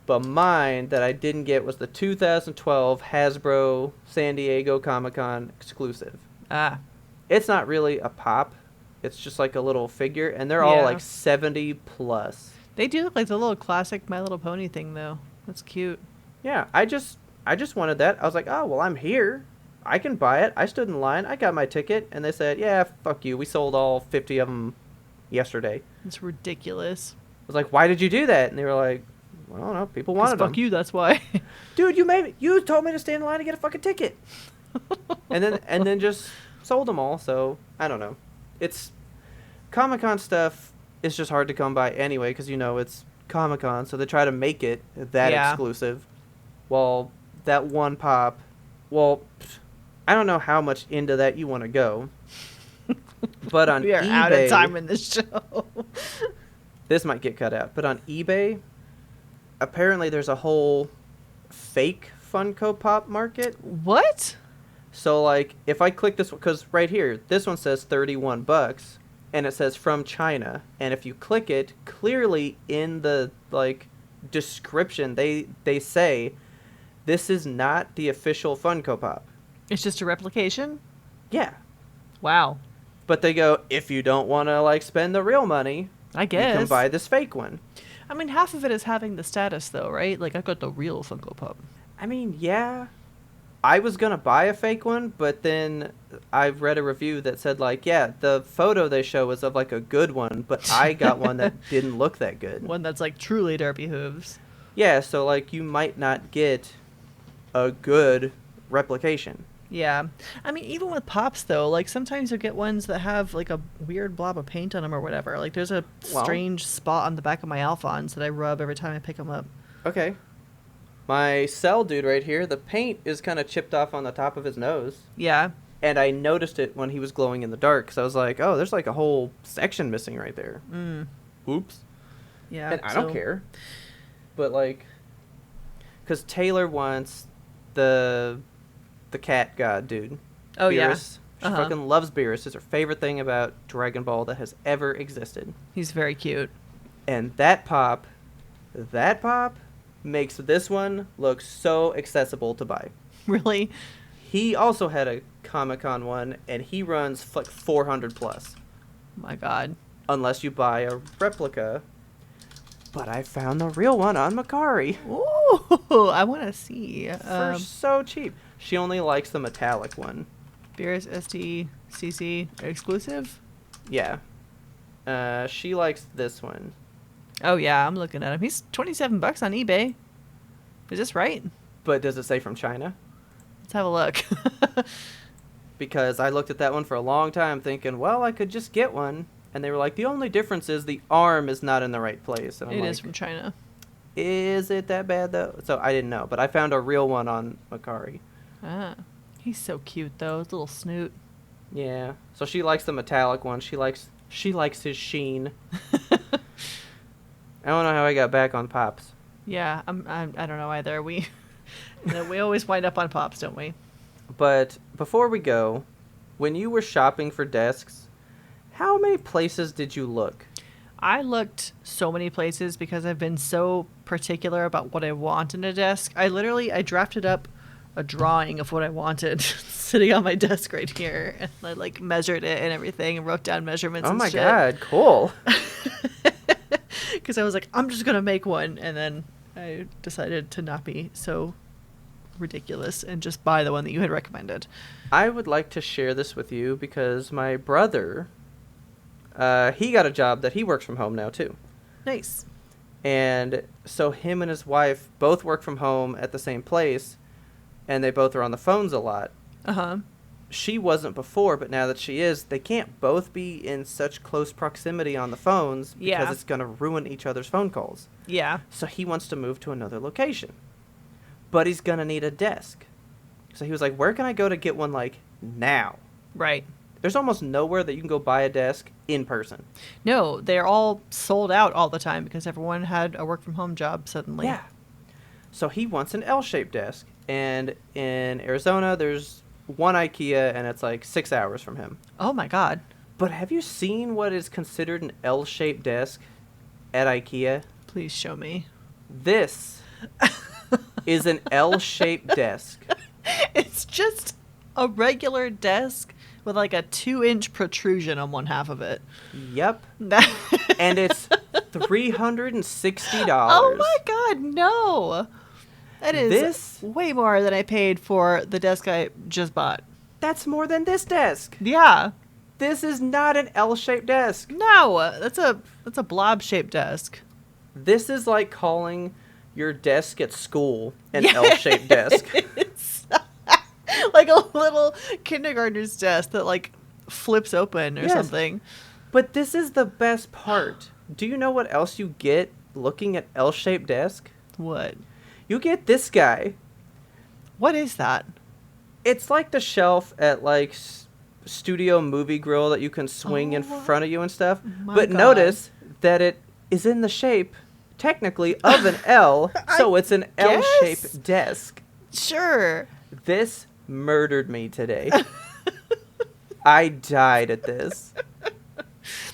But mine that I didn't get was the 2012 Hasbro San Diego Comic-Con exclusive. It's not really a pop. It's just like a little figure, and they're all 70 plus. They do look like the little classic My Little Pony thing, though. That's cute. Yeah, I just wanted that. I was like, oh, well, I'm here. I can buy it. I stood in line. I got my ticket, and they said, yeah, fuck you. We sold all 50 of them yesterday. It's ridiculous. I was like, why did you do that? And they were like, well, I don't know. People wanted them. Fuck you, that's why. Dude, you told me to stand in line to get a fucking ticket. and then just sold them all. So I don't know. It's Comic-Con stuff is just hard to come by anyway because it's Comic-Con, so they try to make it that exclusive. Well, that one pop. Well, I don't know how much into that you want to go. But on we are eBay, out of time in this show. This might get cut out, but on eBay, apparently there's a whole fake Funko Pop market. What? So, if I click this one, because right here, this one says $31, and it says from China, and if you click it, clearly in the, description, they say, this is not the official Funko Pop. It's just a replication? Yeah. Wow. But they go, if you don't want to, spend the real money, I guess you can buy this fake one. I mean, half of it is having the status, though, right? I got the real Funko Pop. I mean, yeah. I was gonna buy a fake one, but then I read a review that said like, yeah, the photo they show is of like a good one, but I got one that didn't look that good. One that's like truly derpy hooves. Yeah, so like you might not get a good replication. Yeah. I mean, even with Pops, though, like, sometimes you'll get ones that have, like, a weird blob of paint on them or whatever. Like, there's a strange spot on the back of my Alphons that I rub every time I pick them up. Okay. My Cell dude right here, the paint is kind of chipped off on the top of his nose. Yeah. And I noticed it when he was glowing in the dark, so I was like, oh, there's, like, a whole section missing right there. Oops. Yeah. And I don't care. But, like, because Taylor wants the cat god dude. Oh, Beerus. yeah. She fucking loves Beerus. It's her favorite thing about Dragon Ball that has ever existed. He's very cute. And that pop makes this one look so accessible to buy. Really? He also had a Comic-Con one, and he runs like 400 plus. My God. Unless you buy a replica. But I found the real one on Mercari. Ooh, I want to see. For so cheap. She only likes the metallic one. Beerus STCC exclusive? Yeah. She likes this one. Oh, yeah, I'm looking at him. He's $27 on eBay. Is this right? But does it say from China? Let's have a look. Because I looked at that one for a long time thinking, well, I could just get one. And they were like, the only difference is the arm is not in the right place. And I'm It is from China. Is it that bad, though? So I didn't know. But I found a real one on Mercari. Ah. He's so cute, though. His little snoot. Yeah. So she likes the metallic one. She likes his sheen. I don't know how I got back on Pops. Yeah, I don't know either. We always wind up on Pops, don't we? But before we go, when you were shopping for desks, how many places did you look? I looked so many places because I've been so particular about what I want in a desk. I drafted up a drawing of what I wanted sitting on my desk right here. And I like measured it and everything and wrote down measurements and shit. Oh my God, cool. Because I was like, I'm just going to make one. And then I decided to not be so ridiculous and just buy the one that you had recommended. I would like to share this with you because my brother, he got a job that he works from home now too. Nice. And so him and his wife both work from home at the same place, and they both are on the phones a lot. Uh-huh. She wasn't before, but now that she is, they can't both be in such close proximity on the phones because it's going to ruin each other's phone calls. Yeah. So he wants to move to another location. But he's going to need a desk. So he was like, where can I go to get one, like, now? Right. There's almost nowhere that you can go buy a desk in person. No, they're all sold out all the time because everyone had a work-from-home job suddenly. Yeah. So he wants an L-shaped desk. And in Arizona, there's one IKEA, and it's like 6 hours from him. Oh, my God. But have you seen what is considered an L-shaped desk at IKEA? Please show me. This is an L-shaped desk. It's just a regular desk with like a 2-inch protrusion on one half of it. Yep. And it's $360. Oh, my God, no. That is way more than I paid for the desk I just bought. That's more than this desk. Yeah. This is not an L-shaped desk. No, that's a blob-shaped desk. This is like calling your desk at school an L-shaped desk. It's like a little kindergartner's desk that like flips open or something. But this is the best part. Do you know what else you get looking at L-shaped desk? What? You get this guy. What is that? It's like the shelf at like Studio Movie Grill that you can swing in front of you and stuff. But God. notice that it is in the shape, technically, of an L, so it's an L-shaped desk. Sure. This murdered me today. I died at this.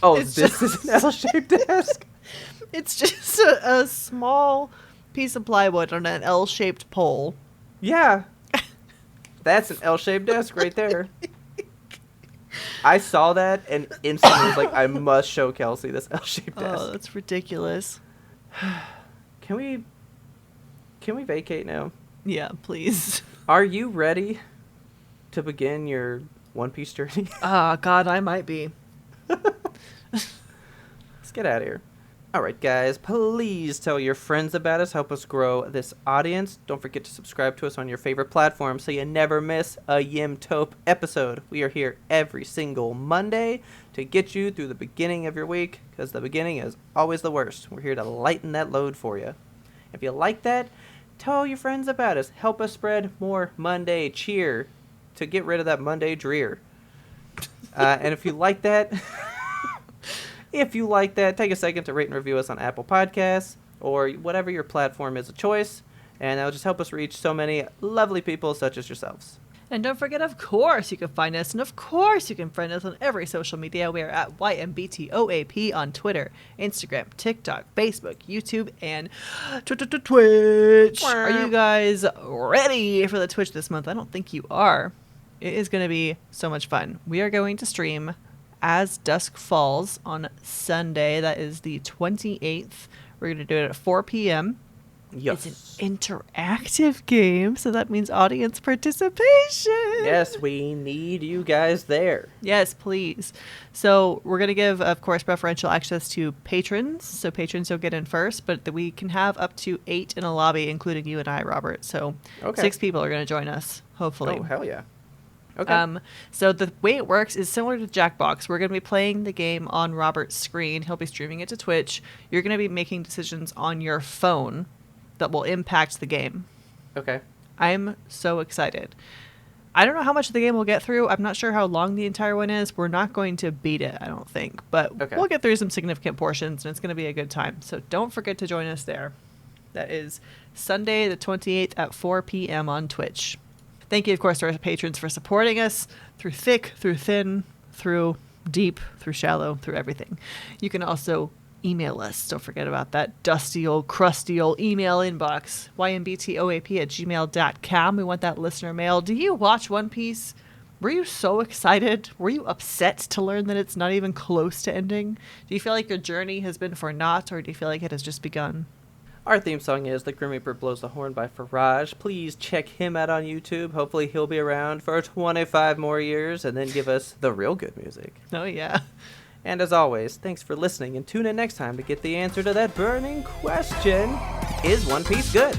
Oh, this is an L-shaped desk? It's just a small piece of plywood on an L-shaped pole. Yeah. That's an L-shaped desk right there. I saw that and instantly was like, I must show Kelsey this L-shaped desk. Oh, that's ridiculous. Can we vacate now? Yeah, please. Are you ready to begin your One Piece journey? Ah, God, I might be. Let's get out of here. Alright, guys, please tell your friends about us. Help us grow this audience. Don't forget to subscribe to us on your favorite platform so you never miss a Yimtope episode. We are here every single Monday to get you through the beginning of your week, because the beginning is always the worst. We're here to lighten that load for you. If you like that, tell your friends about us. Help us spread more Monday cheer to get rid of that Monday drear. And if you like that... If you like that, take a second to rate and review us on Apple Podcasts or whatever your platform is of choice, and that'll just help us reach so many lovely people such as yourselves. And don't forget, of course, you can find us, and of course, you can friend us on every social media. We are at YMBTOAP on Twitter, Instagram, TikTok, Facebook, YouTube, and Twitch. Are you guys ready for the Twitch this month? I don't think you are. It is going to be so much fun. We are going to stream As Dusk Falls on Sunday. That is the 28th. We're going to do it at 4 p.m. Yes. It's an interactive game, so that means audience participation. Yes, we need you guys there. Yes, please. So we're going to give, of course, preferential access to patrons. So patrons will get in first, but we can have up to 8 in a lobby, including you and I, Robert. So 6 people are going to join us, hopefully. Oh, hell yeah. Okay. So the way it works is similar to Jackbox. We're going to be playing the game on Robert's screen. He'll be streaming it to Twitch. You're going to be making decisions on your phone that will impact the game. Okay. I'm so excited. I don't know how much of the game we'll get through. I'm not sure how long the entire one is. We're not going to beat it, I don't think. But we'll get through some significant portions, and it's going to be a good time. So don't forget to join us there. That is Sunday the 28th at 4 p.m. on Twitch. Thank you, of course, to our patrons for supporting us through thick, through thin, through deep, through shallow, through everything. You can also email us. Don't forget about that dusty old, crusty old email inbox, ymbtoap@gmail.com. We want that listener mail. Do you watch One Piece? Were you so excited? Were you upset to learn that it's not even close to ending? Do you feel like your journey has been for naught, or do you feel like it has just begun? Our theme song is The Grim Reaper Blows the Horn by Faraj. Please check him out on YouTube. Hopefully he'll be around for 25 more years and then give us the real good music. Oh, yeah. And as always, thanks for listening, and tune in next time to get the answer to that burning question: is One Piece good?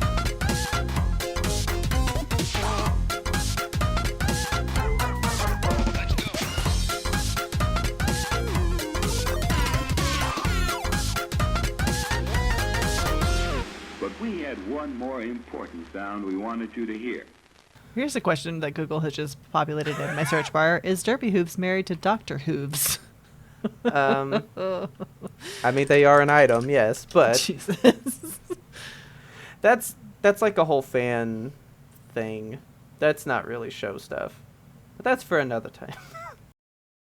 One more important sound we wanted you to hear. Here's a question that Google has just populated in my search bar. Is Derpy Hooves married to Dr. Hooves? I mean, they are an item, yes, but Jesus. that's like a whole fan thing. That's not really show stuff. But that's for another time.